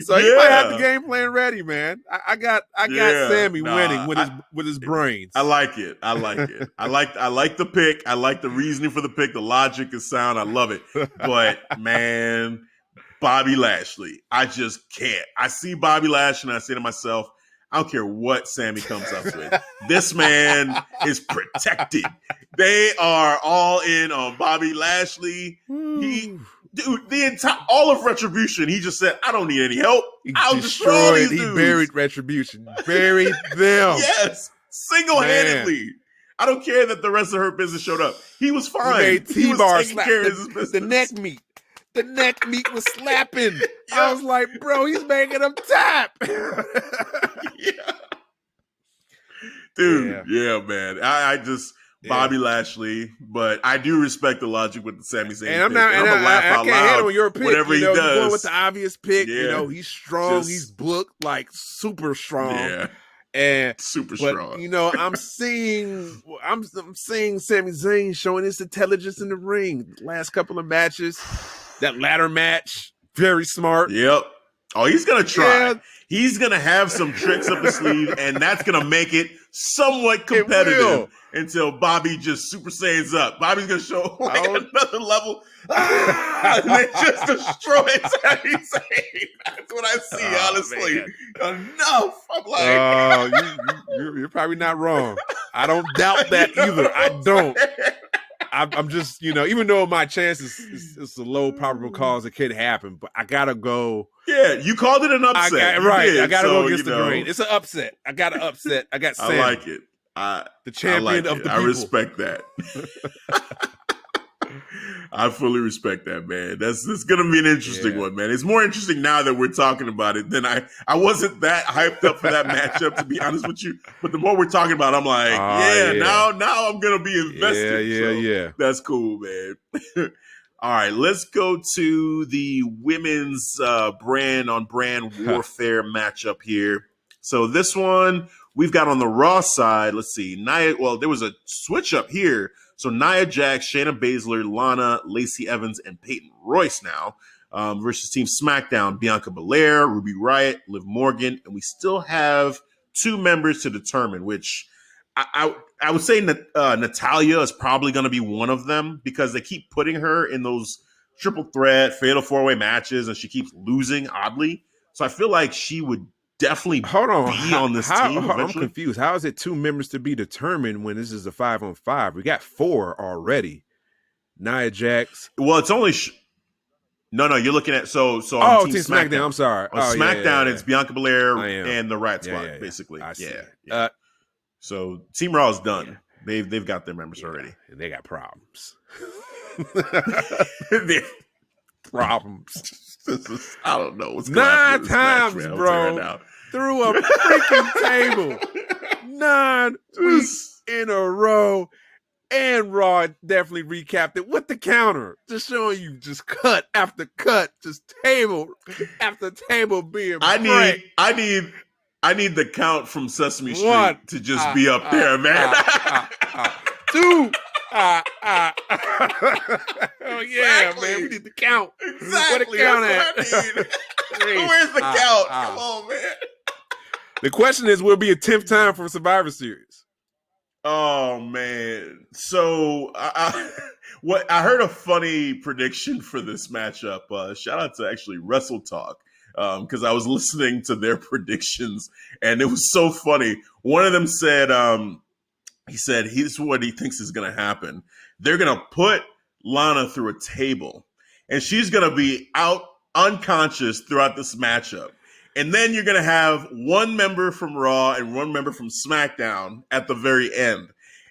So you might have the game plan ready, man. I got Sami winning with his brains. I like it. I like the pick. I like the reasoning for the pick. The logic is sound. I love it. But man, Bobby Lashley, I just can't. I see Bobby Lashley and I say to myself, I don't care what Sami comes up with. This man is protected. They are all in on Bobby Lashley. All of Retribution, he just said, I don't need any help. I'll destroy these dudes. He buried Retribution. Buried them. Yes. Single-handedly. Man. I don't care that the rest of Hurt Business showed up. He was fine. He made T-bar slap the neck meat. The neck meat was slapping. Yep. I was like, bro, he's making them tap. Yeah. Dude, yeah, man. I just... Bobby Lashley, but I do respect the logic with the Sami Zayn and I'm pick. not, and I'm gonna laugh out loud. I can't handle your pick. Whatever he does, you're going with the obvious pick. Yeah. He's strong. He's booked like super strong. Yeah, and super strong. I'm seeing Sami Zayn showing his intelligence in the ring. Last couple of matches, that ladder match, very smart. Yep. Oh, he's gonna try. Yeah. He's gonna have some tricks up his sleeve, and that's gonna make it somewhat competitive until Bobby just Super Saiyans up. Bobby's gonna show another level, and then just destroy Sami Zayn. That's what I see, honestly. Man. Enough. I'm like, you're probably not wrong. I don't doubt that either. I don't. I'm just, even though my chance is a low probable cause, it could happen, but I gotta go. Yeah, you called it an upset. I gotta go against the grain. It's an upset. I got an upset. I got Sami. I like it. The champion of the people. I respect that. I fully respect that, man. That's gonna be an interesting one, man. It's more interesting now that we're talking about it than I wasn't that hyped up for that matchup, to be honest with you. But the more we're talking about it, I'm like, now I'm gonna be invested. Yeah. That's cool, man. All right, let's go to the women's brand warfare matchup here. So this one we've got on the Raw side. Let's see, Nia. Well, there was a switch up here. So Nia Jax, Shayna Baszler, Lana, Lacey Evans, and Peyton Royce now versus Team SmackDown, Bianca Belair, Ruby Riott, Liv Morgan, and we still have 2 members to determine, which I would say Natalya is probably going to be one of them because they keep putting her in those triple threat, fatal 4-way matches, and she keeps losing, oddly. So I feel like she would definitely be on this team. I'm confused. How is it 2 members to be determined when this is a 5-on-5? We got 4 already. Nia Jax. Well, it's only no. You're looking at so. Team SmackDown. I'm sorry. On SmackDown, it's Bianca Belair and the Riot Squad, basically. Yeah. So Team Raw is done. Yeah. They've got their members already, and they got problems. I don't know what's going on. 9 times, bro. Through a freaking table. 9 weeks in a row. And Raw definitely recapped it with the counter. Just showing you just cut after cut. Just table after table being break. I need the count from Sesame Street to just be up there, man. 2. Oh yeah, exactly. Man, we need the count. Exactly. Where the count at? Where's the count? Come on, man. The question is, will it be a 10th time for Survivor Series? Oh man! So I heard a funny prediction for this matchup. Shout out to actually Wrestle Talk because I was listening to their predictions and it was so funny. One of them said, he said, here's what he thinks is going to happen. They're going to put Lana through a table and she's going to be out unconscious throughout this matchup. And then you're going to have one member from Raw and one member from SmackDown at the very end.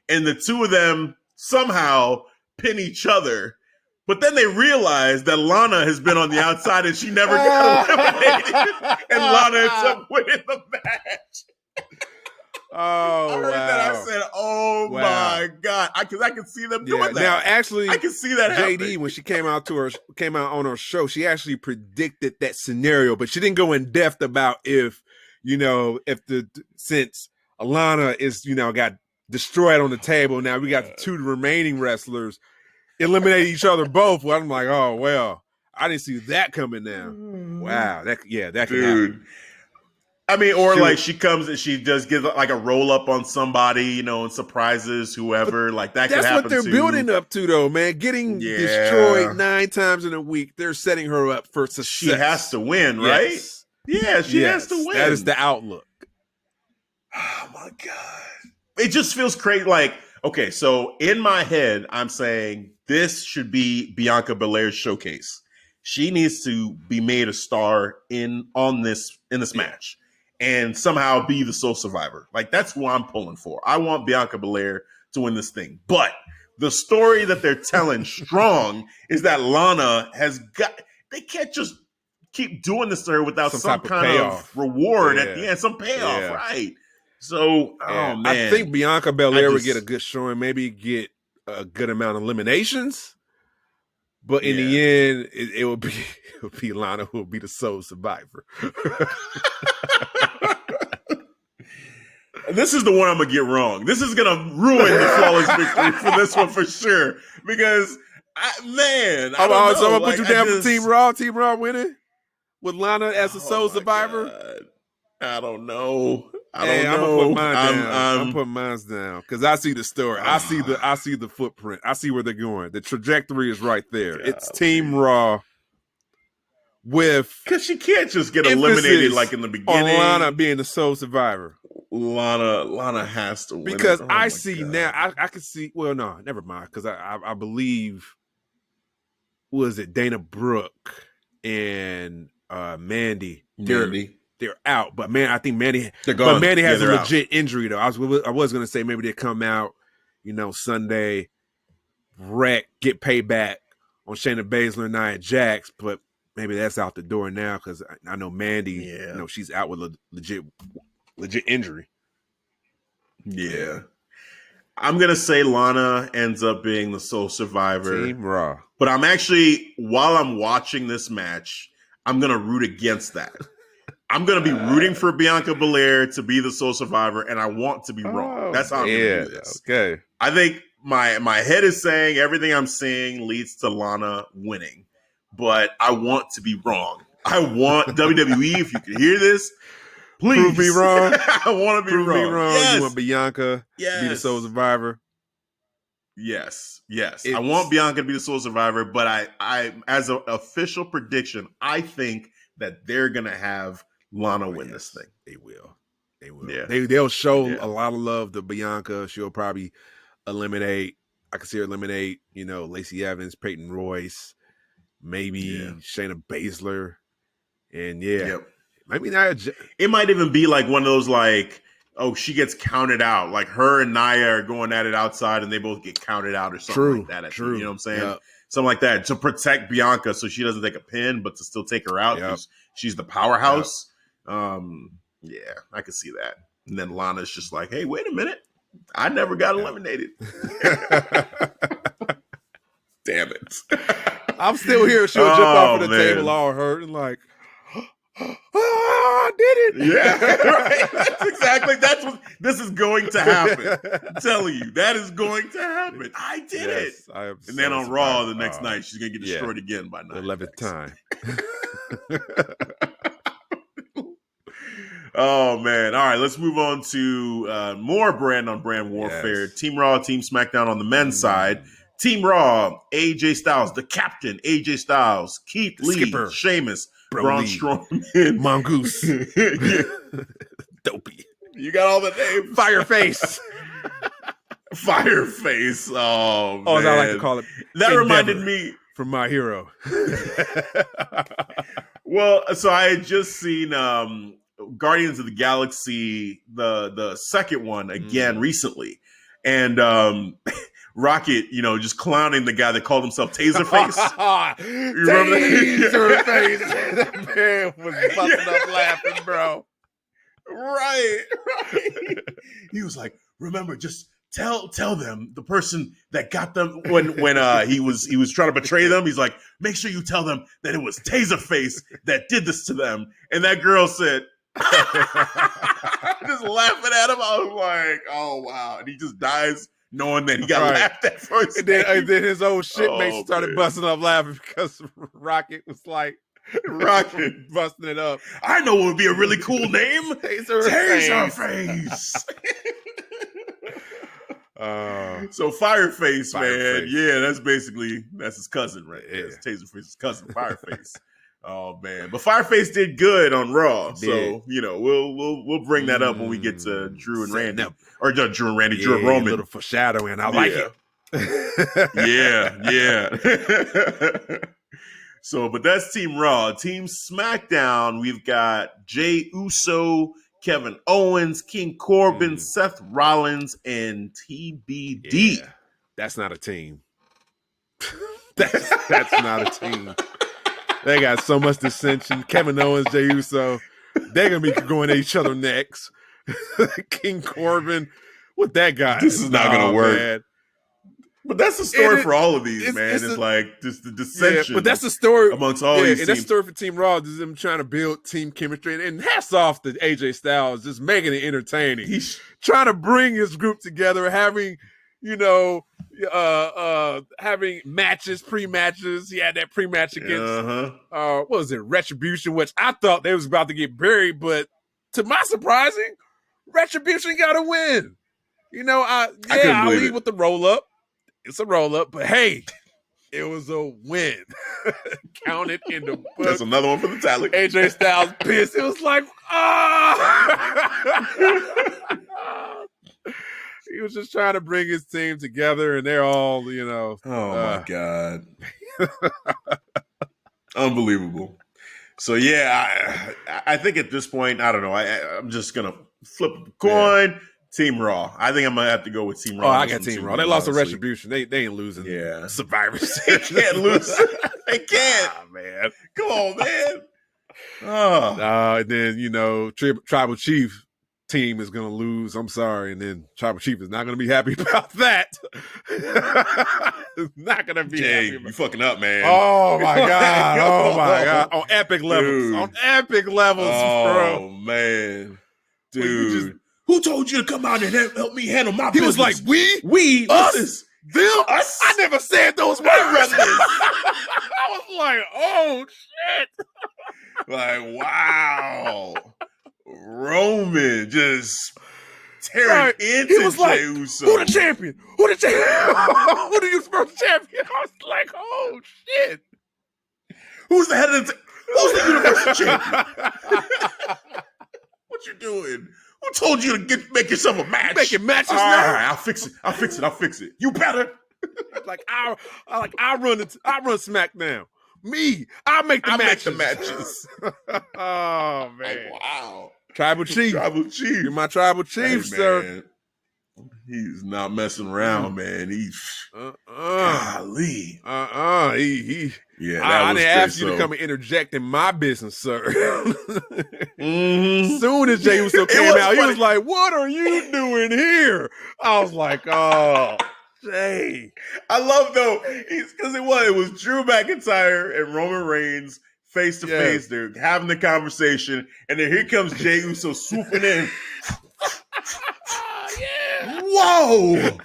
And the two of them somehow pin each other. But then they realize that Lana has been on the outside and she never got eliminated. And Lana ends up winning the match. Oh, I heard that. I said, "Oh my god!" Because I can see them doing that. Now, actually, I can see that. JD, happening. when she came out on her show, she actually predicted that scenario, but she didn't go in depth about since Alana is got destroyed on the table. Now we got the two remaining wrestlers eliminate each other both. Well, I'm like, oh well, I didn't see that coming now. Wow, that can happen. I mean, or like she comes and she just gives like a roll up on somebody, and surprises whoever. Like that could happen. That's what they're building up to, though, man. Getting destroyed 9 times in a week. They're setting her up for success. She has to win, right? Yes. Yeah, she has to win. That is the outlook. Oh my god, it just feels crazy. Like, okay, so in my head, I'm saying this should be Bianca Belair's showcase. She needs to be made a star in this match. And somehow be the sole survivor. Like, that's who I'm pulling for. I want Bianca Belair to win this thing. But the story that they're telling strong is that Lana they can't just keep doing this to her without some kind of reward at the end, some payoff, right? So, oh man. I think Bianca Belair would get a good showing, maybe get a good amount of eliminations. But in the end, it would be Lana who will be the sole survivor. This is the one I'm going to get wrong. This is going to ruin the flawless victory for this one for sure. Because, I'm going to put you down for Team Raw. Team Raw winning? With Lana as the sole survivor? God. I don't know. I'm going to put mine down. I'm putting mine down. Because I see the story. I see the footprint. I see where they're going. The trajectory is right there. God, it's Team Raw with... Because she can't just get eliminated like in the beginning. On Lana being the sole survivor. Lana has to win. Because I see now, I can see, well, no, never mind. Because I believe, was it Dana Brooke and Mandy? They're out. But man, I think Mandy, Mandy has a legit injury though. I was going to say maybe they come out, Sunday, wreck, get payback on Shayna Baszler and Nia Jax, but maybe that's out the door now because I know Mandy, she's out with a legit injury. Yeah. I'm going to say Lana ends up being the sole survivor. Team Raw. But I'm actually, while I'm watching this match, I'm going to root against that. I'm going to be rooting for Bianca Belair to be the sole survivor, and I want to be wrong. That's how I'm going to do this. Okay. I think my head is saying everything I'm seeing leads to Lana winning, but I want to be wrong. I want WWE, if you can hear this, please. Prove me wrong. I want to be wrong. Prove me wrong. Yes. You want Bianca to be the sole survivor? Yes. I want Bianca to be the sole survivor, but I as an official prediction, I think that they're going to have Lana win this thing. They will. Yeah. They'll show a lot of love to Bianca. She'll probably eliminate. I can see her eliminate, Lacey Evans, Peyton Royce, maybe Shayna Baszler. And maybe not. It might even be like one of those she gets counted out. Like her and Nia are going at it outside and they both get counted out or something like that. True. You know what I'm saying? Yep. Something like that to protect Bianca so she doesn't take a pin, but to still take her out because she's the powerhouse. Yep. I can see that. And then Lana's just like, hey, wait a minute. I never got eliminated. Damn it. I'm still here. She'll jump off of the table all hurt and like, I did it. Yeah, right. That's what this is going to happen. I'm telling you, that is going to happen. I did it. And then on Raw the next night, she's going to get destroyed again by 9. 11th time. Oh man! All right, let's move on to more brand-on-brand warfare. Yes. Team Raw, Team SmackDown on the men's side. Team Raw, AJ Styles, the captain, AJ Styles, Keith Lee, Skipper, Sheamus, Bro Braun Lee, Strowman, Mongoose, Dopey. You got all the names. Fireface. Fireface. Oh, man. As I like to call it. That Endeavor reminded me. From My Hero. Well, so I had just seen Guardians of the Galaxy, the second one again recently. And Rocket, just clowning the guy that called himself Taserface. You remember that? Taserface. That man was busting up laughing, bro. Right. He was like, remember, just tell them, the person that got them when he was trying to betray them. He's like, make sure you tell them that it was Taserface that did this to them. And that girl said, just laughing at him. I was like, oh wow. And he just dies knowing that he got laughed at first. And then his old shitmates started busting up laughing because Rocket was like, Rocket busting it up. I know what would be a really cool name. Taserface. So Fireface, man. Yeah, that's his cousin, right? Yeah. That's Taserface's cousin, Fireface. Oh man. But Fireface did good on Raw. So, we'll bring that up when we get to Drew and Randy. Or Drew and Randy, Drew and Roman. A little foreshadowing. I like it. Yeah. So, but that's Team Raw. Team SmackDown, we've got Jey Uso, Kevin Owens, King Corbin, Seth Rollins, and TBD. Yeah, that's not a team. That's not a team. They got so much dissension. Kevin Owens, Jey Uso, they're going to be going at each other next. King Corbin, what that guy? This is not going to work. Man. But that's the story for all of these, man. It's like just the dissension. But that's the story amongst all these teams. That's the story for Team Raw. Is them trying to build team chemistry. And hats off to AJ Styles, just making it entertaining. He's trying to bring his group together, having having matches, pre-matches. He had that pre-match against what was it, Retribution, which I thought they was about to get buried, but to my surprising, Retribution got a win. I lead with the roll-up. It's a roll-up, but hey, it was a win. Counted in the book. That's another one for the tally. AJ Styles pissed. It was like, he was just trying to bring his team together, and they're all, Oh, my God. Unbelievable. So, yeah, I think at this point, I don't know. I'm just going to flip the coin. Yeah. Team Raw. I think I'm going to have to go with Team Raw. Oh, I got Team Raw. They lost to Retribution. They ain't losing. Yeah. Survivor They can't lose. They can't. Man. Come on, man. And then, Tribal Chief team is going to lose. I'm sorry. And then Tribal Chief is not going to be happy about that. Not going to be happy about you fucking up, man. Oh, my God. Oh, my God. On epic levels. Dude. On epic levels, bro. Oh, man. Dude. Who told you to come out and help me handle my business? He was like, we, us, them, us. I never said those words. I was like, oh, shit. Like, wow. Roman just tearing into he was like, Jey Uso. Who the champion? Who the you first champion? I was like, oh, shit. Who's the head of who's the Universal champion? What you doing? Who told you to make yourself a match? Making matches now? All right, I'll fix it. You better. I run SmackDown. Me, I make the matches. Oh man! Like, wow. Tribal Chief. You're my Tribal Chief, sir. He's not messing around, man. He's golly. Yeah, I didn't ask you to come and interject in my business, sir. Soon as Jey Uso came out, he was like, "What are you doing here?" I was like, "Oh, Jey." I love though, because it was Drew McIntyre and Roman Reigns face to face. They're having the conversation, and then here comes Jey Uso swooping in. Whoa!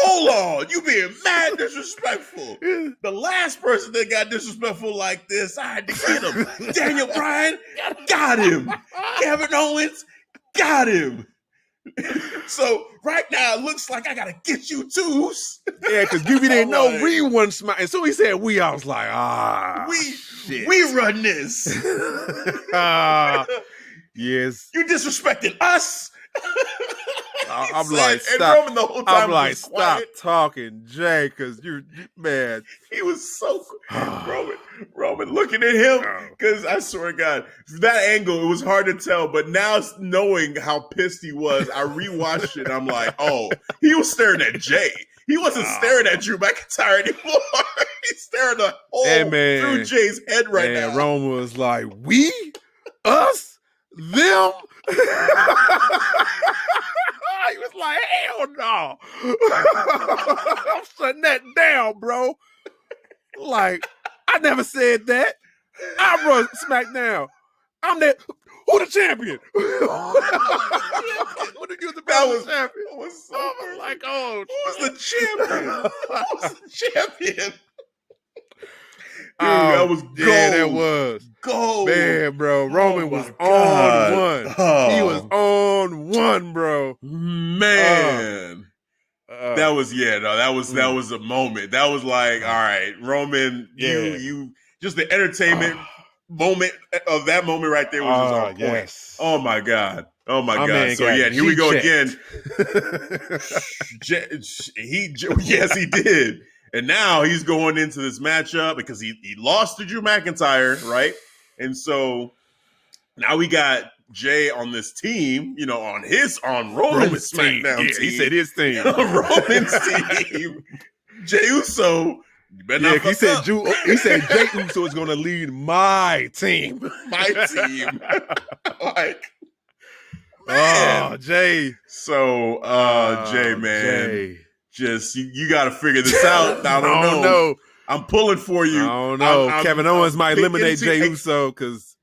Hold on, you being mad disrespectful. The last person that got disrespectful like this, I had to get him. Daniel Bryan, got him. Kevin Owens, got him. So right now it looks like I gotta get you too. Yeah, because you didn't know we won Smack. And so he said we. I was like, we run this. Yes, you disrespecting us. I'm like, stop. And Roman the whole time I'm like, was stop quiet. talking, Jay, because you man. He was so Roman looking at him because I swear to God, that angle it was hard to tell. But now knowing how pissed he was, I rewatched it. I'm like, oh, he was staring at Jay. He wasn't staring at Drew McIntyre anymore. He's staring a hole through Jay's head right now. Roman was like, we, us, them. He was like, hell no. I'm shutting that down, bro. Like, I never said that. I run SmackDown. I'm the who the champion? Who the champion? Was so like, who's the champion? Who's the champion? Dude, that was gold. Yeah, that was gold. Man, bro. Roman was on one. He was on one, bro. Man. That was that was a moment. That was like, all right, Roman, you just the entertainment moment of that moment right there was just on point. Yes. Oh my God. Oh my God. So yeah, here we go again. Yes, he did. And now he's going into this matchup because he lost to Drew McIntyre, right? And so now we got Jay on this team, on Roman's SmackDown team. He said his team. Roman's team. Jay Uso. You better not he said Jay Uso is going to lead my team. My team. Like, man. Oh, Jay. So, Jay, man. Jay. Just you got to figure this out. I don't know. I'm pulling for you. I don't know. Kevin Owens might eliminate Jey Uso because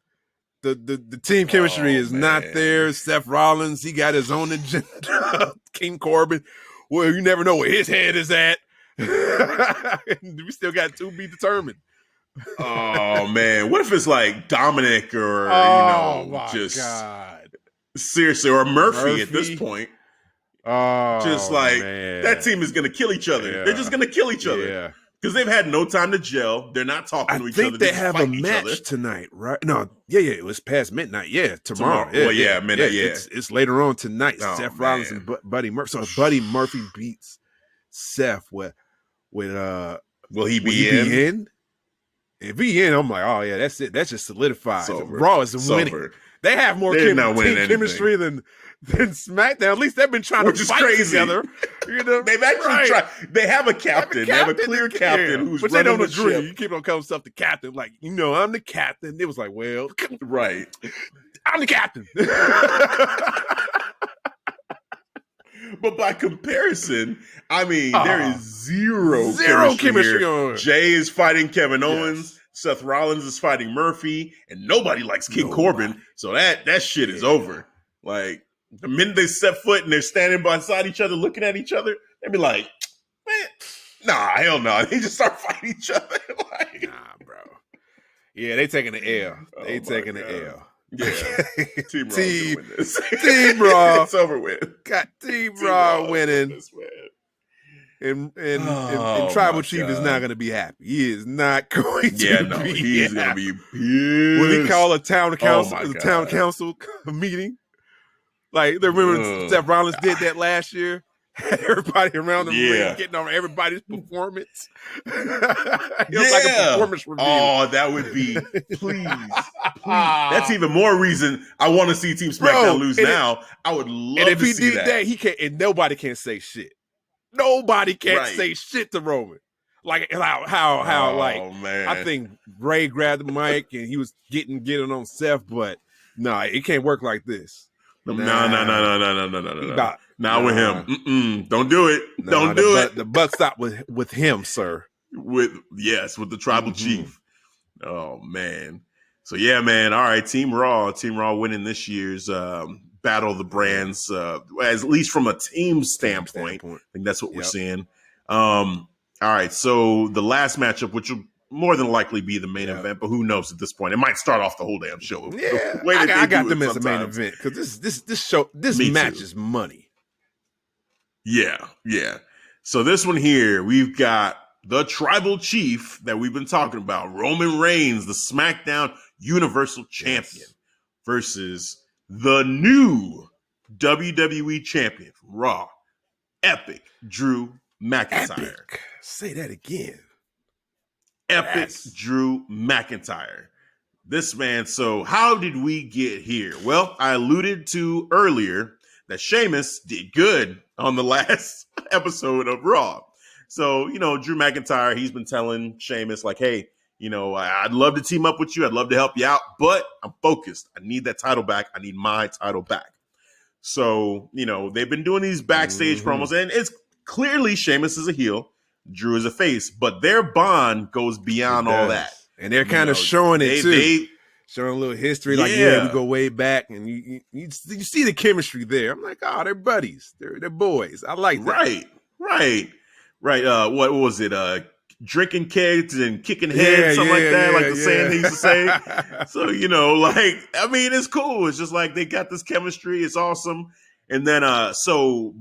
the team chemistry is not there. Seth Rollins, he got his own agenda. King Corbin, well, you never know where his head is at. We still got to be determined. Oh man, what if it's like Dominic or God. Seriously, or Murphy at this point? Oh, just like that team is going to kill each other. Yeah. They're just going to kill each other because they've had no time to gel. They're not talking to each other. I think they have a match tonight, right? No, it was past midnight. Yeah, tomorrow. Midnight. It's later on tonight. Seth Rollins and Buddy Murphy. So Buddy Murphy beats Seth with will he be in? If he in, I'm like, oh yeah, that's it. That's just solidified. Raw is winning. Over. They have more team chemistry than SmackDown. At least they've been trying to fight together. They've actually tried. They have a captain. They have a clear captain who's but they don't agree. Ship. You keep on calling stuff the captain. Like, I'm the captain. It was like, well, right. I'm the captain. But by comparison, I mean, there is zero chemistry here. Jay is fighting Kevin Owens. Seth Rollins is fighting Murphy, and nobody likes King Corbin. So that shit is over. Like, the minute they step foot and they're standing beside each other, looking at each other, they'd be like, man, nah, hell no. They just start fighting each other. Like, nah, bro. Yeah, they taking the L. They taking the L. Yeah. Team Raw win this. Team Raw. It's over with. Got Team Raw winning. This, and Tribal Chief is not going to be happy. He is not going to be happy. He's going to be pissed. Will he call a town council meeting? Like, remember Seth Rollins did that last year? Had everybody around the ring getting on everybody's performance. It was like a performance review. Oh, that would be, please. That's even more reason I want to see Team SmackDown lose now. I would love to see that. And if he did that, he can't, and nobody can say shit. Nobody can't say shit to Roman. Like how I think Ray grabbed the mic and he was getting on Seth, but it can't work like this. No. Not with him. Don't do it. Don't do it. The buck stopped with him, sir. With the Tribal Chief. Oh man. So yeah, man. All right, Team Raw winning this year's battle the brands, at least from a team standpoint. I think that's what we're seeing. All right, so the last matchup, which will more than likely be the main event, but who knows at this point? It might start off the whole damn show. Yeah, I got them as a main event because this match is money. Yeah. So this one here, we've got the tribal chief that we've been talking about, Roman Reigns, the SmackDown Universal Champion, versus the new WWE Champion from Raw, Epic Drew McIntyre. Epic. Say that again. Epic Drew McIntyre. This man, so how did we get here? Well, I alluded to earlier that Sheamus did good on the last episode of Raw. So, Drew McIntyre, he's been telling Sheamus, like, hey, I'd love to team up with you. I'd love to help you out, but I'm focused. I need that title back. I need my title back. So, they've been doing these backstage promos, and it's clearly Sheamus is a heel, Drew is a face, but their bond goes beyond all that. And they're kind of showing it too. Showing a little history, like, we go way back, and you see the chemistry there. I'm like, oh, they're buddies. They're boys. I like that. Right. What was it? Drinking kegs and kicking heads, something like that, like the saying they used to say. So, it's cool. It's just like they got this chemistry. It's awesome. And then, so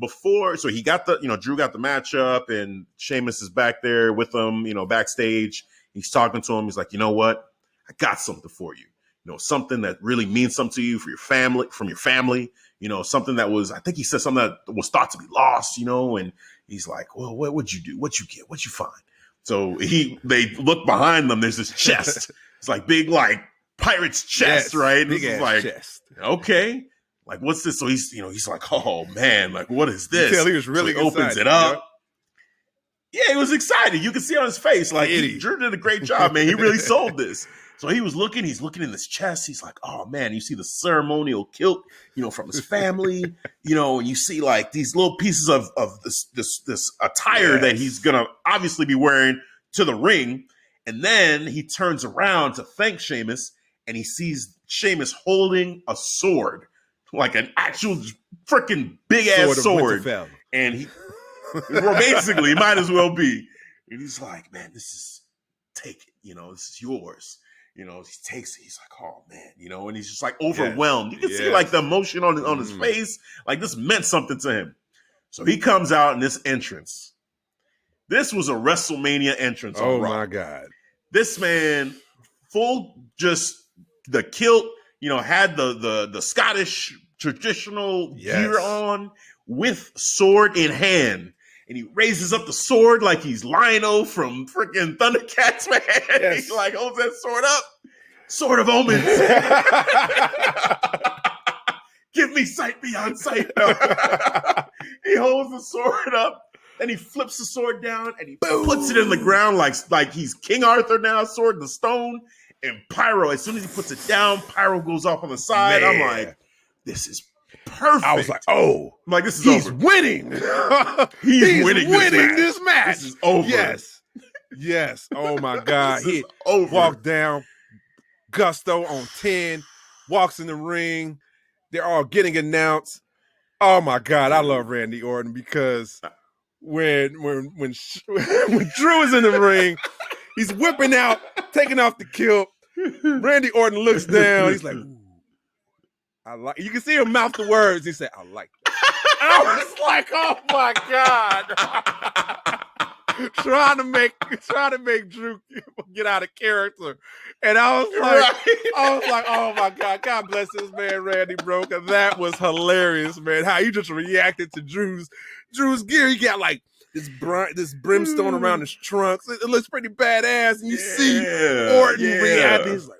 he got Drew got the matchup, and Sheamus is back there with him, backstage. He's talking to him. He's like, you know what? I got something for you. Something that really means something to you, from your family, something that was, I think he said something that was thought to be lost, and he's like, well, what'd you do? What'd you get? What'd you find? So they look behind them. There's this chest. It's like big, like pirate's chest, right? And big this is ass like, chest. Okay. Like, what's this? So he's like, oh man, like, what is this? You tell he was really so he opens it up. Yeah, he was excited. You can see on his face, like, Drew did a great job, man. He really sold this. So he's looking in this chest. He's like, oh man, you see the ceremonial kilt, from his family, and you see like these little pieces of this attire that he's gonna obviously be wearing to the ring. And then he turns around to thank Sheamus, and he sees Sheamus holding a sword, like an actual freaking big ass sword. And he basically might as well be. And he's like, man, take it, this is yours. He takes it. He's like, oh man, and he's just like overwhelmed. You can see like the emotion on his face. Like this meant something to him. So he comes out in this entrance. This was a WrestleMania entrance. Oh my God. This man, full just the kilt, had the Scottish traditional gear on with sword in hand. And he raises up the sword like he's Lion-O from freaking Thundercats, man. Yes. He like holds that sword up. Sword of Omens. Give me sight beyond sight. He holds the sword up, and he flips the sword down, and he puts it in the ground like he's King Arthur now, sword in the stone. And Pyro, as soon as he puts it down, Pyro goes off on the side. Man. I'm like, this is perfect. I was like, oh, I'm like, this is he's over. winning. he's winning this match. This is over. Yes. Oh my God. He walked down, gusto on 10, walks in the ring. They're all getting announced. Oh my God, I love Randy Orton because when Drew is in the ring, he's whipping out, taking off the kilt. Randy Orton looks down. He's like, ooh. You can see him mouth the words. He said, I like that. I was like, oh my God. trying to make Drew get out of character. And I was like, oh my God, God bless this man, Randy Broker. That was hilarious, man. How he just reacted to Drew's gear. He got like this brimstone around his trunks. It looks pretty badass. And you see Orton reacting. He's like,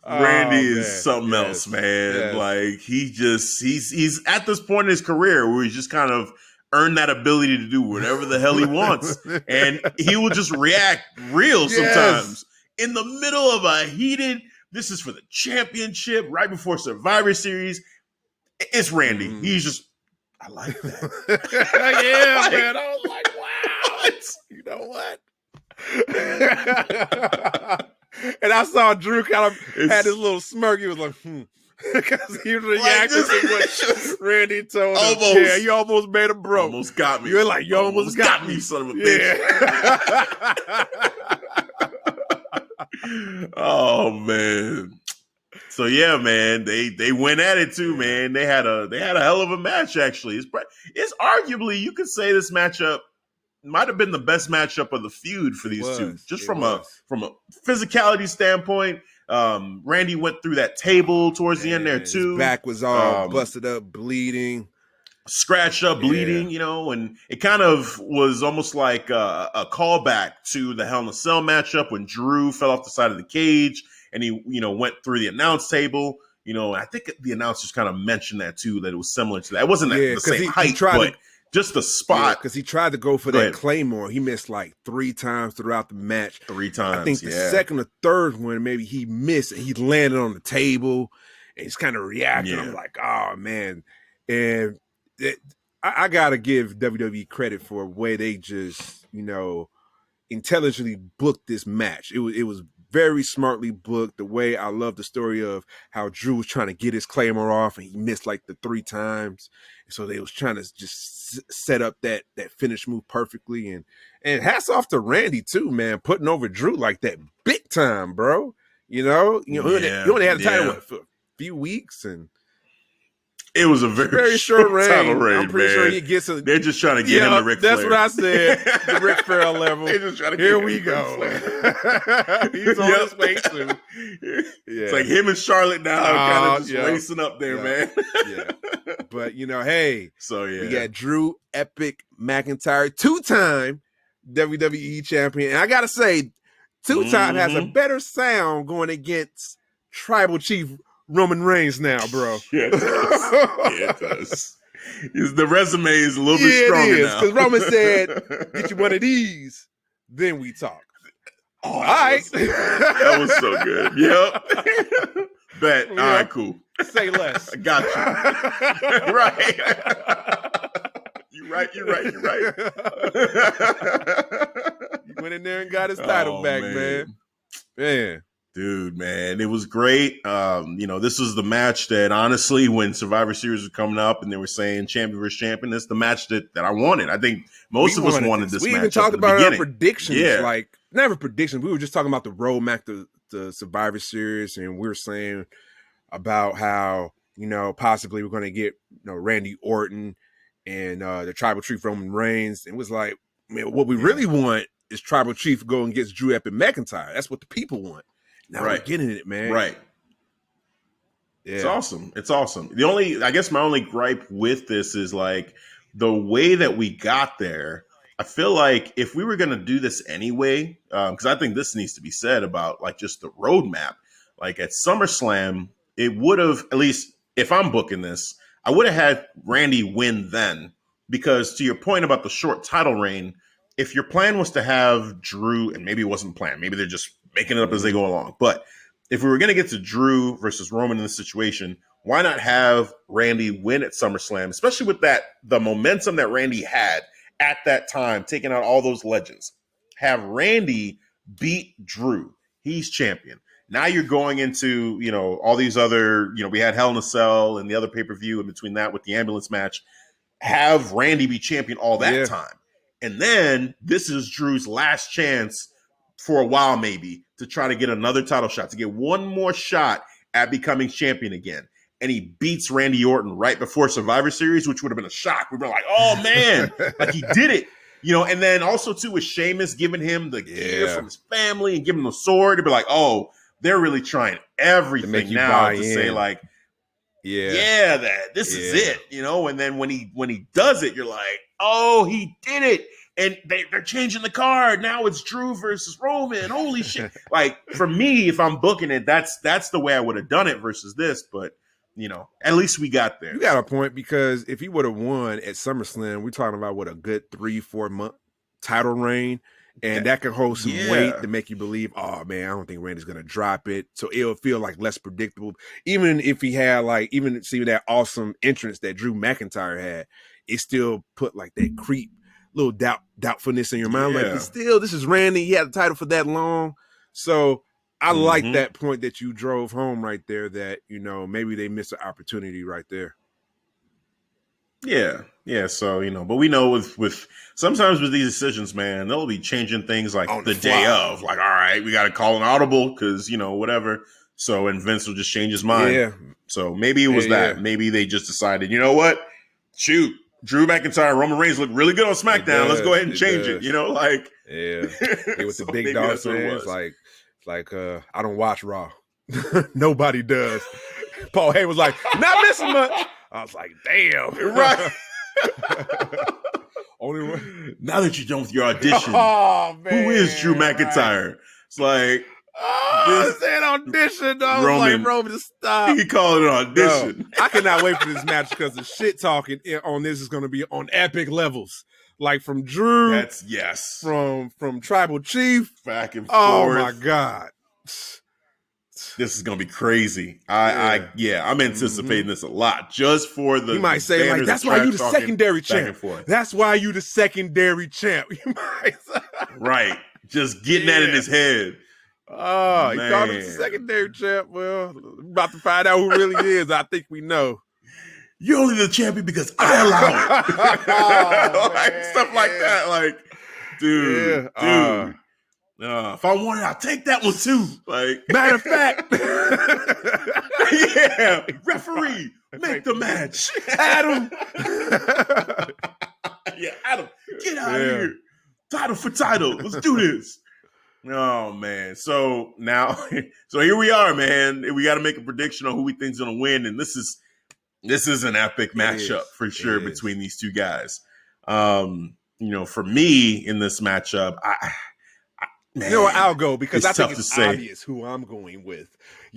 Randy is something else, man. Yes. Like he's at this point in his career where he's just kind of earned that ability to do whatever the hell he wants. And he will just react real sometimes in the middle of a heated, this is for the championship right before Survivor Series. It's Randy. He's just, I like that. Man. I was like, wow. You know what? And I saw Drew kind of had this little smirk. He was like, because he was reacting to what Randy told him. Yeah, you almost made him broke. Almost got me. You're like, you almost got me, you son of a bitch. Oh man. So yeah, man, they went at it too, man. They had a hell of a match actually. It's arguably, you could say, this matchup might have been the best matchup of the feud for these two. Just from a physicality standpoint. Randy went through that table towards the end there too. His back was all busted up, bleeding, scratched up, bleeding, you know, and it kind of was almost like a callback to the Hell in a Cell matchup when Drew fell off the side of the cage and he, you know, went through the announce table. You know, I think the announcers kind of mentioned that too, that it was similar to that. It wasn't the same height, but just the spot. Because he tried to go for that Claymore. He missed like 3 times throughout the match. 3 times, I think the second or third one, maybe he missed and he landed on the table and he's kind of reacting. Yeah. I'm like, oh, man. And I got to give WWE credit for the way they just, you know, intelligently booked this match. It was very smartly booked. The way I love the story of how Drew was trying to get his Claymore off and he missed like the 3 times. And so they was trying to just set up that finish move perfectly. And hats off to Randy too, man, putting over Drew like that big time, bro. You only had the title for a few weeks, and it was a very short reign. I'm pretty sure he gets a. They're just trying to get him to Ric Flair. That's what I said. The Ric Flair level. They're just trying to Here we go. He's on his way too. It's like him and Charlotte now, kind of just racing up there, man. Yeah. But hey. So we got Drew Epic McIntyre, 2-time WWE champion, and I gotta say, 2-time has a better sound going against Tribal Chief Roman Reigns now, bro. Yeah, it does. The resume is a little bit stronger now. Because Roman said, get you one of these, then we talk. Oh, all right. That was so good. Yep. Bet. All right, cool. Say less. I got you. Right. You're right. He went in there and got his title back, man. Dude, man, it was great. This was the match that, honestly, when Survivor Series was coming up and they were saying champion versus champion, that's the match that I wanted. I think most of us wanted this match. We even talked about our predictions. Like, never predictions. We were just talking about the roadmap to the Survivor Series, and we were saying about how, possibly we're going to get, Randy Orton and the Tribal Chief Roman Reigns. It was like, man, what we really want is Tribal Chief go and get Drew Epic McIntyre. That's what the people want. Now we're getting it, man. Right. Yeah. It's awesome. I guess my only gripe with this is like the way that we got there. I feel like if we were going to do this anyway, because I think this needs to be said about like just the roadmap, like at SummerSlam, it would have, at least if I'm booking this, I would have had Randy win then, because to your point about the short title reign, if your plan was to have Drew, and maybe it wasn't planned, maybe they're just making it up as they go along. But if we were going to get to Drew versus Roman in this situation, why not have Randy win at SummerSlam, especially with the momentum that Randy had at that time, taking out all those legends. Have Randy beat Drew. He's champion. Now you're going into, all these other, we had Hell in a Cell and the other pay-per-view in between that with the ambulance match. Have Randy be champion all that time. And then this is Drew's last chance for a while, maybe, to try to get another title shot, to get one more shot at becoming champion again. And he beats Randy Orton right before Survivor Series, which would have been a shock. We'd be like, oh, man, like he did it. And then also, too, with Sheamus giving him the gear from his family and giving him the sword, it'd be like, oh, they're really trying everything now to say, like, this is it, And then when he does it, you're like, oh, he did it. And they're changing the card. Now it's Drew versus Roman. Holy shit. Like, for me, if I'm booking it, that's the way I would have done it versus this. But, at least we got there. You got a point, because if he would have won at SummerSlam, we're talking about what, a good 3-4 month title reign. And that could hold some weight to make you believe, oh, man, I don't think Randy's going to drop it. So it'll feel like less predictable. Even if he had see that awesome entrance that Drew McIntyre had, it still put like that creep, little doubtfulness in your mind. Like, still, this is Randy. He had the title for that long. So I like that point that you drove home right there, that, maybe they missed an opportunity right there. Yeah. So, but we know with sometimes with these decisions, man, they'll be changing things like on the day of, like, all right, we got to call an audible because, whatever. So, and Vince will just change his mind. Yeah. So maybe it was that. Yeah. Maybe they just decided, you know what? Shoot, Drew McIntyre, Roman Reigns look really good on SmackDown. Let's go ahead and change it. With the big dog fans, like I don't watch Raw. Nobody does. Paul Heyman was like, not missing much. I was like, damn. Right. Now that you're done with your audition, who is Drew McIntyre? Right. It's like, this said audition, though. Roman, to stop. He called it audition. No, I cannot wait for this match because the shit talking on this is going to be on epic levels. Like from Drew. That's yes. From Tribal Chief. Back and forth. Oh my God. This is gonna be crazy. I'm anticipating this a lot. Just for the, you might say like, that's why you the secondary champ. That's why you the secondary champ. You might say. Right, just getting that in his head. Oh, he called him the secondary champ. Well, we're about to find out who really is. I think we know. You're only the champion because I allow it. Stuff like that. Like, dude. If I want it, I'll take that one too. Like, matter of fact, referee, make the match. Adam. Adam, get out of here. Title for title. Let's do this. Oh man. So now, here we are, man. We got to make a prediction on who we think's gonna win, and this is an epic matchup for sure between these two guys. For me in this matchup, man, I'll go because I think it's obvious who I'm going with.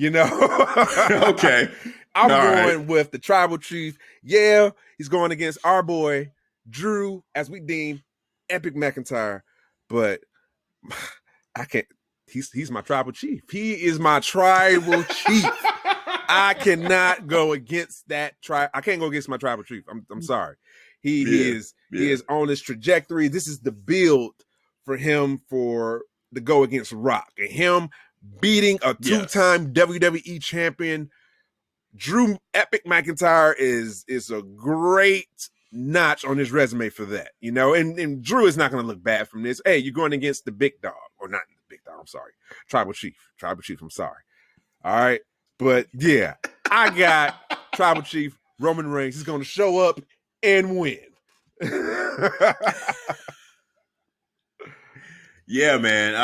Okay. I'm going with the Tribal Chief. Yeah, he's going against our boy, Drew, as we deem, Epic McIntyre. But I can't. He's my Tribal Chief. He is my Tribal Chief. I cannot go against that. I can't go against my Tribal Chief. I'm sorry. He is on this trajectory. This is the build for him to go against Rock, and him beating a two-time WWE champion. Drew Epic McIntyre is a great notch on his resume for that, and Drew is not going to look bad from this. Hey, you're going against the big dog, or not the big dog, I'm sorry. Tribal Chief, I'm sorry. All right. But yeah, I got Tribal Chief Roman Reigns. He's going to show up and win. Yeah, man.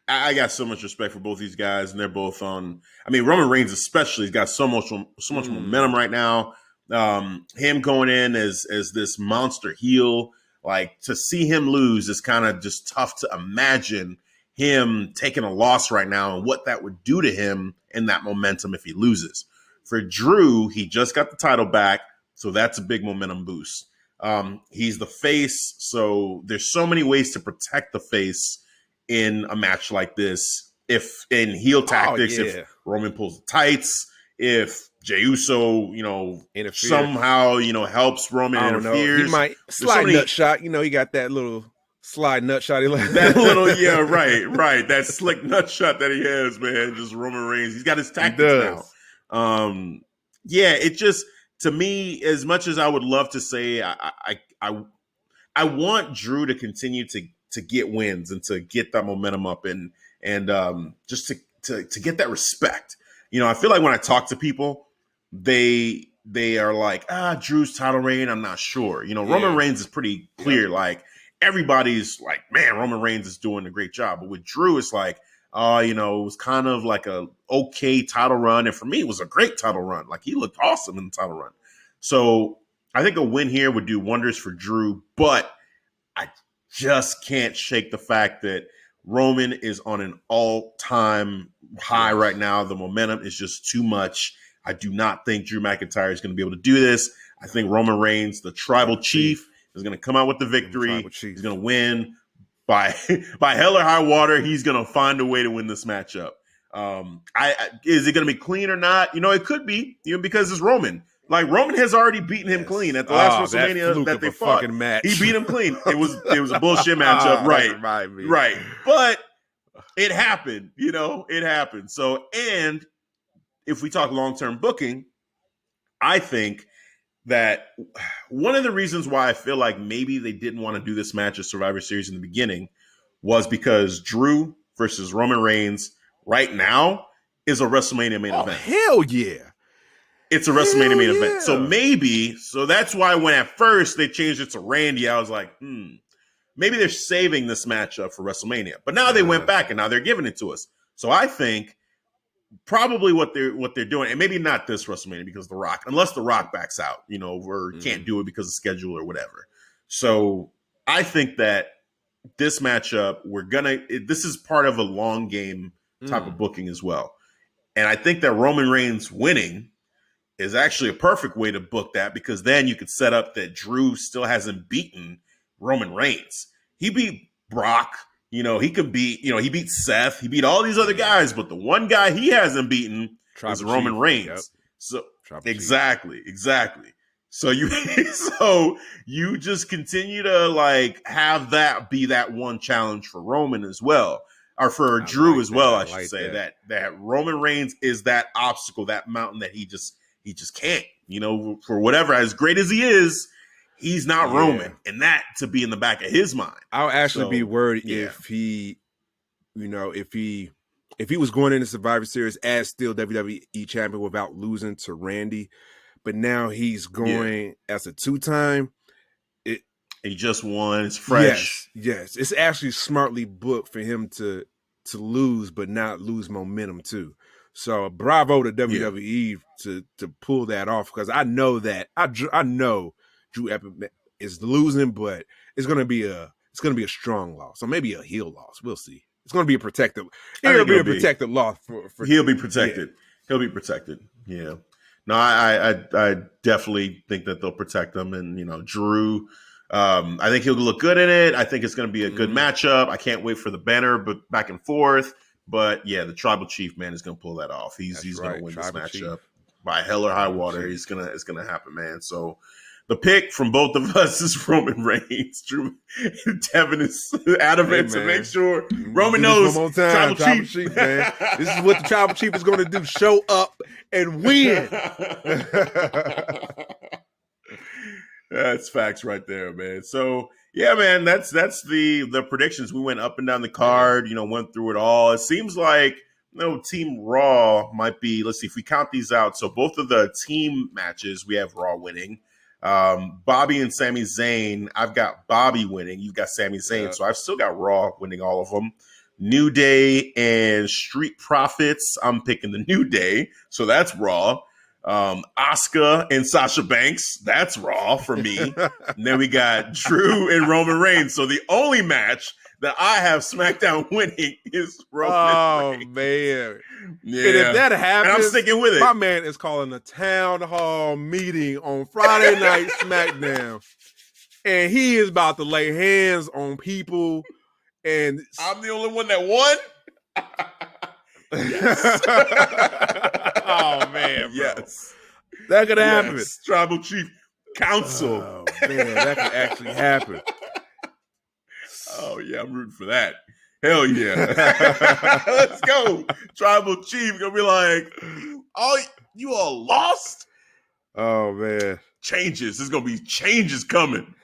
I got so much respect for both these guys, and they're both on. Roman Reigns especially, he's got so much momentum right now. Him going in as this monster heel, like, to see him lose is kind of just tough to imagine him taking a loss right now and what that would do to him in that momentum if he loses. For Drew, he just got the title back, so that's a big momentum boost. He's the face, so there's so many ways to protect the face in a match like this. If in heel tactics, if Roman pulls the tights, if Jey Uso, somehow, helps Roman interferes. He might slide nut shot. He got that little slide nut shot. That little, right. That slick nut shot that he has, man. Just Roman Reigns. He's got his tactics now. It just, to me, as much as I would love to say, I want Drew to continue to get wins and to get that momentum up and just to get that respect. I feel like when I talk to people, they are like, Drew's title reign, I'm not sure. Roman Reigns is pretty clear. Like, everybody's like, man, Roman Reigns is doing a great job. But with Drew, it's like, it was kind of like a okay title run. And for me, it was a great title run. Like, he looked awesome in the title run. So I think a win here would do wonders for Drew. But I just can't shake the fact that Roman is on an all-time high right now. The momentum is just too much. I do not think Drew McIntyre is going to be able to do this. I think Roman Reigns, the Tribal Chief, is going to come out with the victory. He's going to win by hell or high water. He's going to find a way to win this matchup. Is it going to be clean or not? It could be, even because it's Roman. Like, Roman has already beaten him clean at the last WrestleMania that they fought. Match. He beat him clean. It was a bullshit matchup, right? But it happened. It happened. So, and if we talk long-term booking, I think that one of the reasons why I feel like maybe they didn't want to do this match at Survivor Series in the beginning was because Drew versus Roman Reigns right now is a WrestleMania main event. Hell yeah. It's a WrestleMania main event. So that's why when at first they changed it to Randy, I was like, maybe they're saving this matchup for WrestleMania. But now they went back and now they're giving it to us. So I think probably what they're doing, and maybe not this WrestleMania because The Rock, unless The Rock backs out, or can't do it because of schedule or whatever. So I think that this matchup, this is part of a long game type of booking as well. And I think that Roman Reigns winning is actually a perfect way to book that, because then you could set up that Drew still hasn't beaten Roman Reigns. He beat Brock. He could beat, he beat Seth. He beat all these other guys, but the one guy he hasn't beaten is Roman Reigns. Yep. So exactly. So you just continue to have that be that one challenge for Roman as well, or for Drew as well. I should say that Roman Reigns is that obstacle, that mountain that he just can't. For whatever, as great as he is, he's not Roman, and that to be in the back of his mind. I'll actually be worried if he, if he was going into Survivor Series as still WWE champion without losing to Randy, but now he's going as a 2-time. He just won. It's fresh. Yes. It's actually smartly booked for him to lose, but not lose momentum too. So bravo to WWE to pull that off, because I know that I know Drew is losing, but it's gonna be a strong loss, or maybe a heel loss. We'll see. It's gonna be a protected. It'll be a protected loss for. He'll be protected. Yeah. He'll be protected. Yeah. No, I definitely think that they'll protect him, and Drew. I think he'll look good in it. I think it's going to be a good matchup. I can't wait for the banner, but back and forth. But yeah, the Tribal Chief, man, is going to pull that off. He's going to win this matchup by hell or high water. It's gonna happen, man. So the pick from both of us is Roman Reigns. Drew, Devin is adamant to make sure Roman knows. One more time, Tribal Chief, man. This is what the Tribal Chief is going to do: show up and win. That's facts right there, man. So yeah, man, that's the predictions. We went up and down the card, went through it all. It seems like Team Raw might be. Let's see if we count these out. So both of the team matches, we have Raw winning. Bobby and Sami Zayn, I've got Bobby winning. You've got Sami Zayn, so I've still got Raw winning all of them. New Day and Street Profits, I'm picking the New Day, so that's Raw. Asuka and Sasha Banks, that's Raw for me. And then we got Drew and Roman Reigns. So the only match that I have SmackDown winning is Roman Reigns. Man. Yeah. And if that happens, and I'm sticking with it. My man is calling a town hall meeting on Friday Night SmackDown. And he is about to lay hands on people. And I'm the only one that won? Yes. Oh, man. Bro. Yes. That could happen. Yes. Tribal Chief Council. Oh, man. That could actually happen. Oh, yeah. I'm rooting for that. Hell yeah. Let's go. Tribal Chief going to be like, oh, you all lost? Oh, man. Changes. There's going to be changes coming.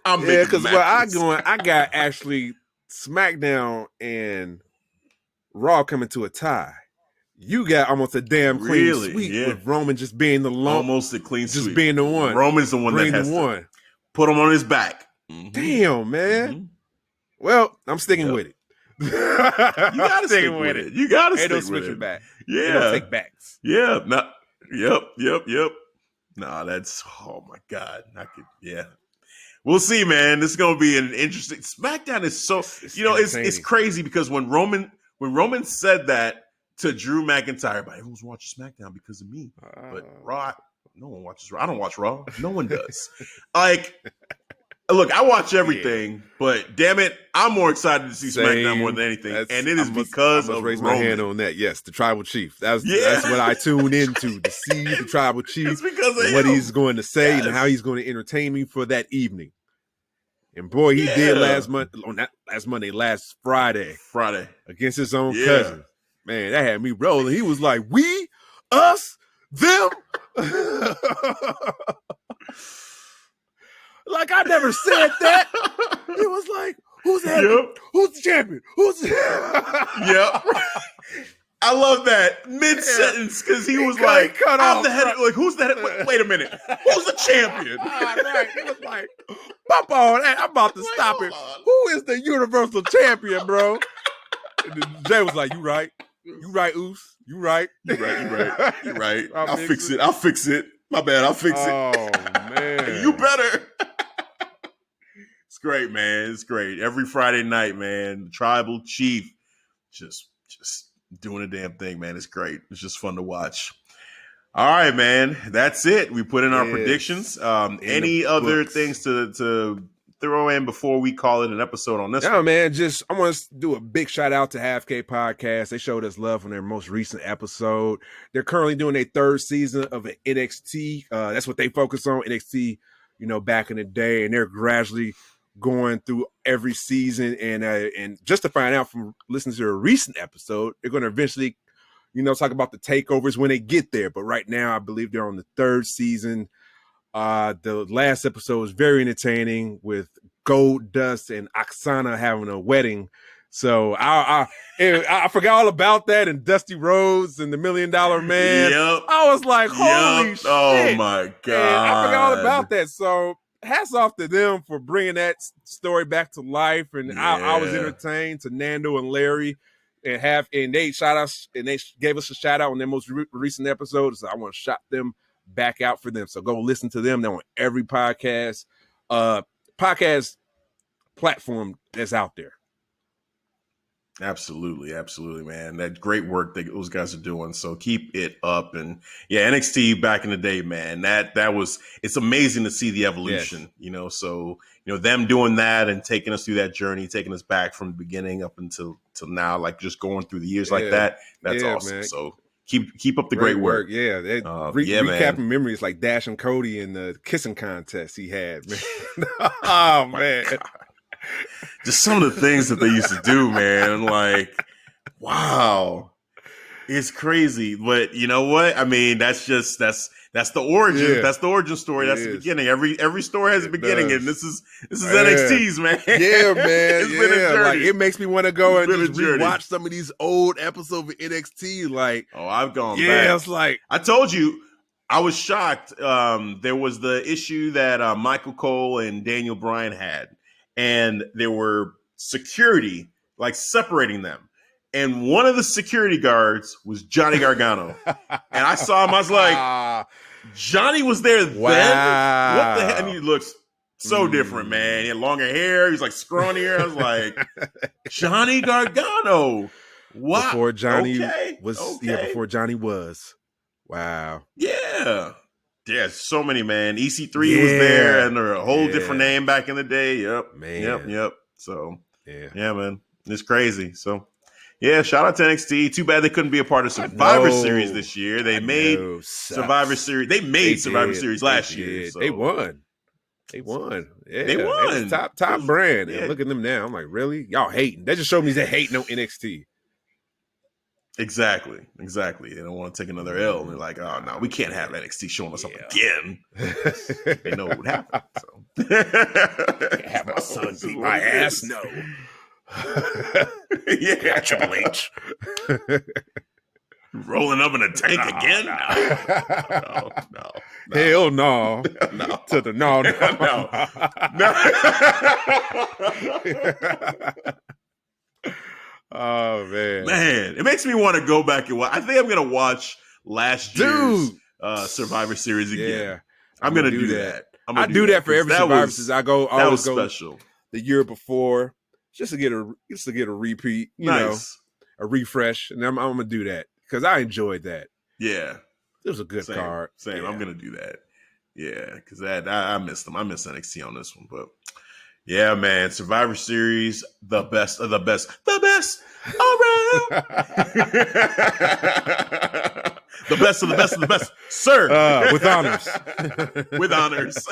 I'm because I got actually SmackDown and Raw coming to a tie. You got almost a damn clean sweep with Roman just being the almost a clean sweep. Just being the one. Roman's the one that has to put him on his back. Mm-hmm. Damn, man. Mm-hmm. Well, I'm sticking with it. You gotta stick with it. You gotta stick with it. Switch it back. Yeah. They don't take backs. Yeah. Yep. Nah, that's my God. We'll see, man. This is gonna be an interesting. SmackDown is so it's crazy because when Roman said that to Drew McIntyre, but everyone's watching SmackDown because of me. But Raw, no one watches Raw. I don't watch Raw. No one does. Look, I watch everything, but damn it, I'm more excited to see SmackDown more than anything. And it is because of raise Roman. My hand on that. Yes, the Tribal Chief. That's what I tune into to see the Tribal Chief. It's because of what he's going to say and how he's going to entertain me for that evening. And boy, he did last Friday against his own cousin. Man, that had me rolling. He was like, we, us, them. Like, I never said that. He was like, who's that? Yep. Who's the champion? Yep. I love that mid-sentence because he was like, I'm the head. Like, who's the head? Wait a minute. Who's the champion? Right. He was like, bump on that. I'm about to stop it. Who is the Universal Champion, bro? And then Jay was like, you right. You right, Oos. You right. You right. I'll fix it. My bad. I'll fix it. Oh, man. You better. It's great, man. It's great. Every Friday night, man, the Tribal Chief just doing a damn thing, man. It's great. It's just fun to watch. All right, man. That's it. We put in our predictions. Any other things to throw in before we call it an episode on this one? Man, I want to do a big shout out to Half K Podcast. They showed us love on their most recent episode. They're currently doing a third season of an NXT. That's what they focus on, NXT, back in the day. And they're gradually going through every season. And just to find out from listening to a recent episode, they're going to eventually, talk about the takeovers when they get there. But right now, I believe they're on the third season. The last episode was very entertaining with Gold Dust and Oksana having a wedding. So I forgot all about that, and Dusty Rhodes and the $1 Million Man. Yep. I was like, holy shit. Oh my God. And I forgot all about that. So hats off to them for bringing that story back to life. And I was entertained, to Nando and Larry, and they gave us a shout out on their most recent episode. So I want to shout them back out for them. So go listen to them. They're on every podcast platform that's out there. Absolutely, man. That great work that those guys are doing. So keep it up. And NXT back in the day, man, it's amazing to see the evolution, so, them doing that and taking us through that journey, taking us back from the beginning up until now, like just going through the years like that. That's awesome. Man. So keep up the great work. Yeah. Recapping memories like Dash and Cody in the kissing contest he had, man. Oh, man. Just some of the things that they used to do, man. Like, wow. It's crazy. But you know what? I mean, that's the origin. Yeah. That's the origin story. That's the beginning. Every story has a beginning, and this is NXT's, man. Yeah, man. It's been a journey. Like, it makes me want to go and just rewatch some of these old episodes of NXT. Like, I've gone back. Yeah, it's like, I told you, I was shocked. There was the issue that Michael Cole and Daniel Bryan had, and there were security like separating them. And one of the security guards was Johnny Gargano. And I saw him, I was like, Johnny was there then? What the heck? And he looks so different, man. He had longer hair. He's like scrawnier. I was like, Johnny Gargano. Wow. Before Johnny before Johnny was. Wow. Yeah. Yeah, so many, man. EC3 was there, and a whole different name back in the day. Yep. Man. Yep. So, yeah, man. It's crazy. So, yeah, shout out to NXT. Too bad they couldn't be a part of Survivor Series this year. They made Survivor Series. They made Survivor Series last year. So. They won. Yeah, they won. Top brand. Yeah. And look at them now. I'm like, really? Y'all hating. That just showed me they're hating on NXT. Exactly. They don't want to take another L. And they're like, oh, no, we can't have NXT showing us up again. They know what would happen. So. Can't have my son beat my ass. No. Yeah, Triple H. Rolling up in a tank again? No. Hell no. No. To the no. Oh, man. It makes me want to go back and watch. I think I'm going to watch last year's Survivor Series again. Yeah, I'm going to do that. I do that for every Survivor Series. I always go special. The year before just to get a repeat, you know, a refresh. And I'm going to do that because I enjoyed that. Yeah. It was a good card. Same. Yeah. I'm going to do that. Yeah, because I missed them. I missed NXT on this one, but yeah, man, Survivor Series, the best of the best, around. The best of the best, sir, with honors, with honors.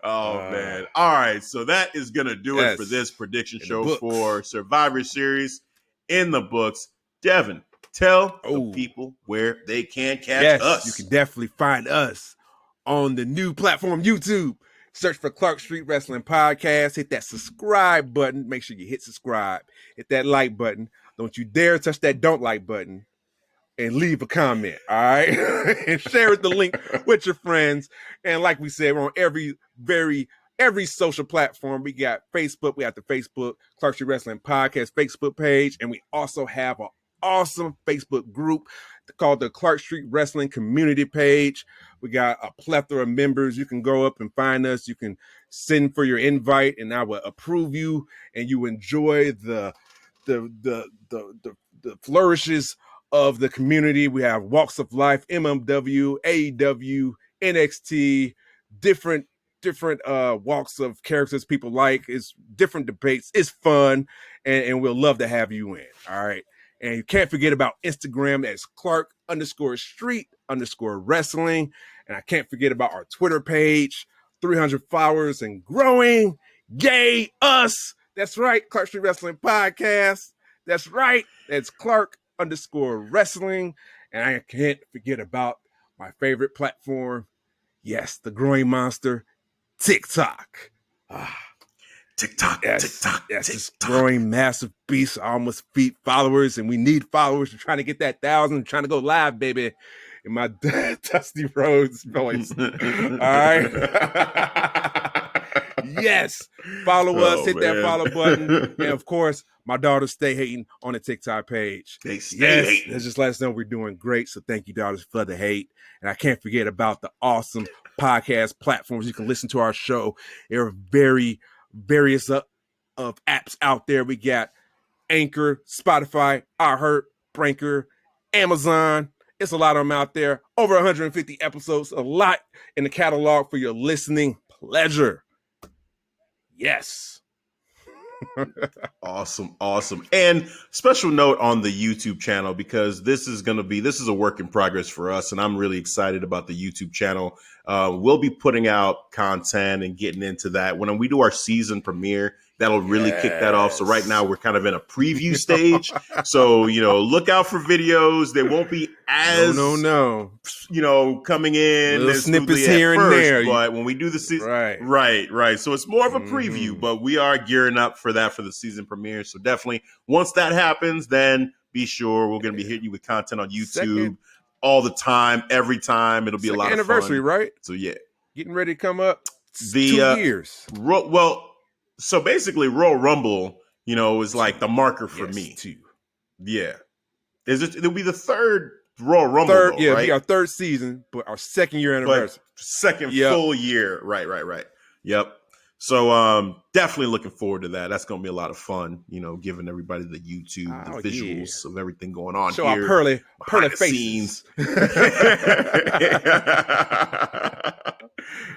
Oh, man. All right. So that is going to do it for this prediction show for Survivor Series in the books. Devin, tell the people where they can catch us. You can definitely find us on the new platform, YouTube. Search for Clark Street Wrestling Podcast. Hit that subscribe button. Make sure you hit subscribe. Hit that like button. Don't you dare touch that don't like button. And leave a comment, all right? And share the link with your friends. And like we said, we're on every social platform. We got Facebook. We have the Facebook Clark Street Wrestling Podcast Facebook page. And we also have an awesome Facebook group called the Clark Street Wrestling Community page. We got a plethora of members. You can go up and find us. You can send for your invite, and I will approve you. And you enjoy the flourishes of the community. We have walks of life, MMW, AEW, NXT, different walks of characters people like. It's different debates. It's fun, and we'll love to have you in. All right. And you can't forget about Instagram. That's Clark_Street_Wrestling. And I can't forget about our Twitter page, 300 followers and growing. Yay, us. That's right. Clark Street Wrestling Podcast. That's right. That's Clark_Wrestling. And I can't forget about my favorite platform. Yes, the growing monster, TikTok. TikTok, yes, TikTok, yes, TikTok. It's growing massive beast, almost feet followers, and we need followers. We're trying to get that 1,000, trying to go live, baby, in my Dusty Rhodes voice. All right. Yes, follow us, hit that follow button, and of course, my daughters stay hating on the TikTok page. They stay hating. Let's just let us know we're doing great. So thank you, daughters, for the hate. And I can't forget about the awesome podcast platforms you can listen to our show. There are various of apps out there. We got Anchor, Spotify, iHeart, Breaker, Amazon. It's a lot of them out there. Over 150 episodes, a lot in the catalog for your listening pleasure. Yes. Awesome. And special note on the YouTube channel, because this is a work in progress for us, and I'm really excited about the YouTube channel. We'll be putting out content and getting into that when we do our season premiere. That'll really kick that off. So right now we're kind of in a preview stage. So, look out for videos. They won't be as coming in little as snippets here and there. But when we do the season, right. So it's more of a preview, but we are gearing up for that for the season premiere. So definitely once that happens, then be sure we're going to be hitting you with content on YouTube all the time, every time. It'll be a lot of fun. Anniversary, right? So yeah, getting ready to come up. 2 years. So basically, Royal Rumble, is like the marker for me. 2. Yeah, it'll be the third Royal Rumble, right? It'll be our 3rd season, but our 2nd year anniversary. Second full year, right. Yep. So definitely looking forward to that. That's gonna be a lot of fun. Giving everybody the YouTube, the visuals of everything going on. Show here. our pearly faces.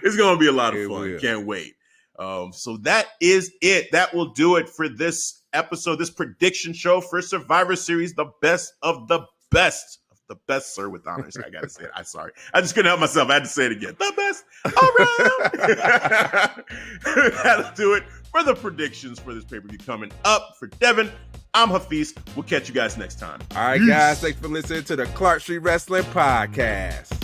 It's gonna be a lot of fun. Can't wait. So that is it. That will do it for this episode, this prediction show for Survivor Series, the best of the best. The best, sir, with honors. I gotta say it. I'm sorry. I just couldn't help myself. I had to say it again. The best around. That'll do it for the predictions for this pay-per-view coming up. For Devin, I'm Hafiz. We'll catch you guys next time. All right, guys. Thanks for listening to the Clark Street Wrestling Podcast.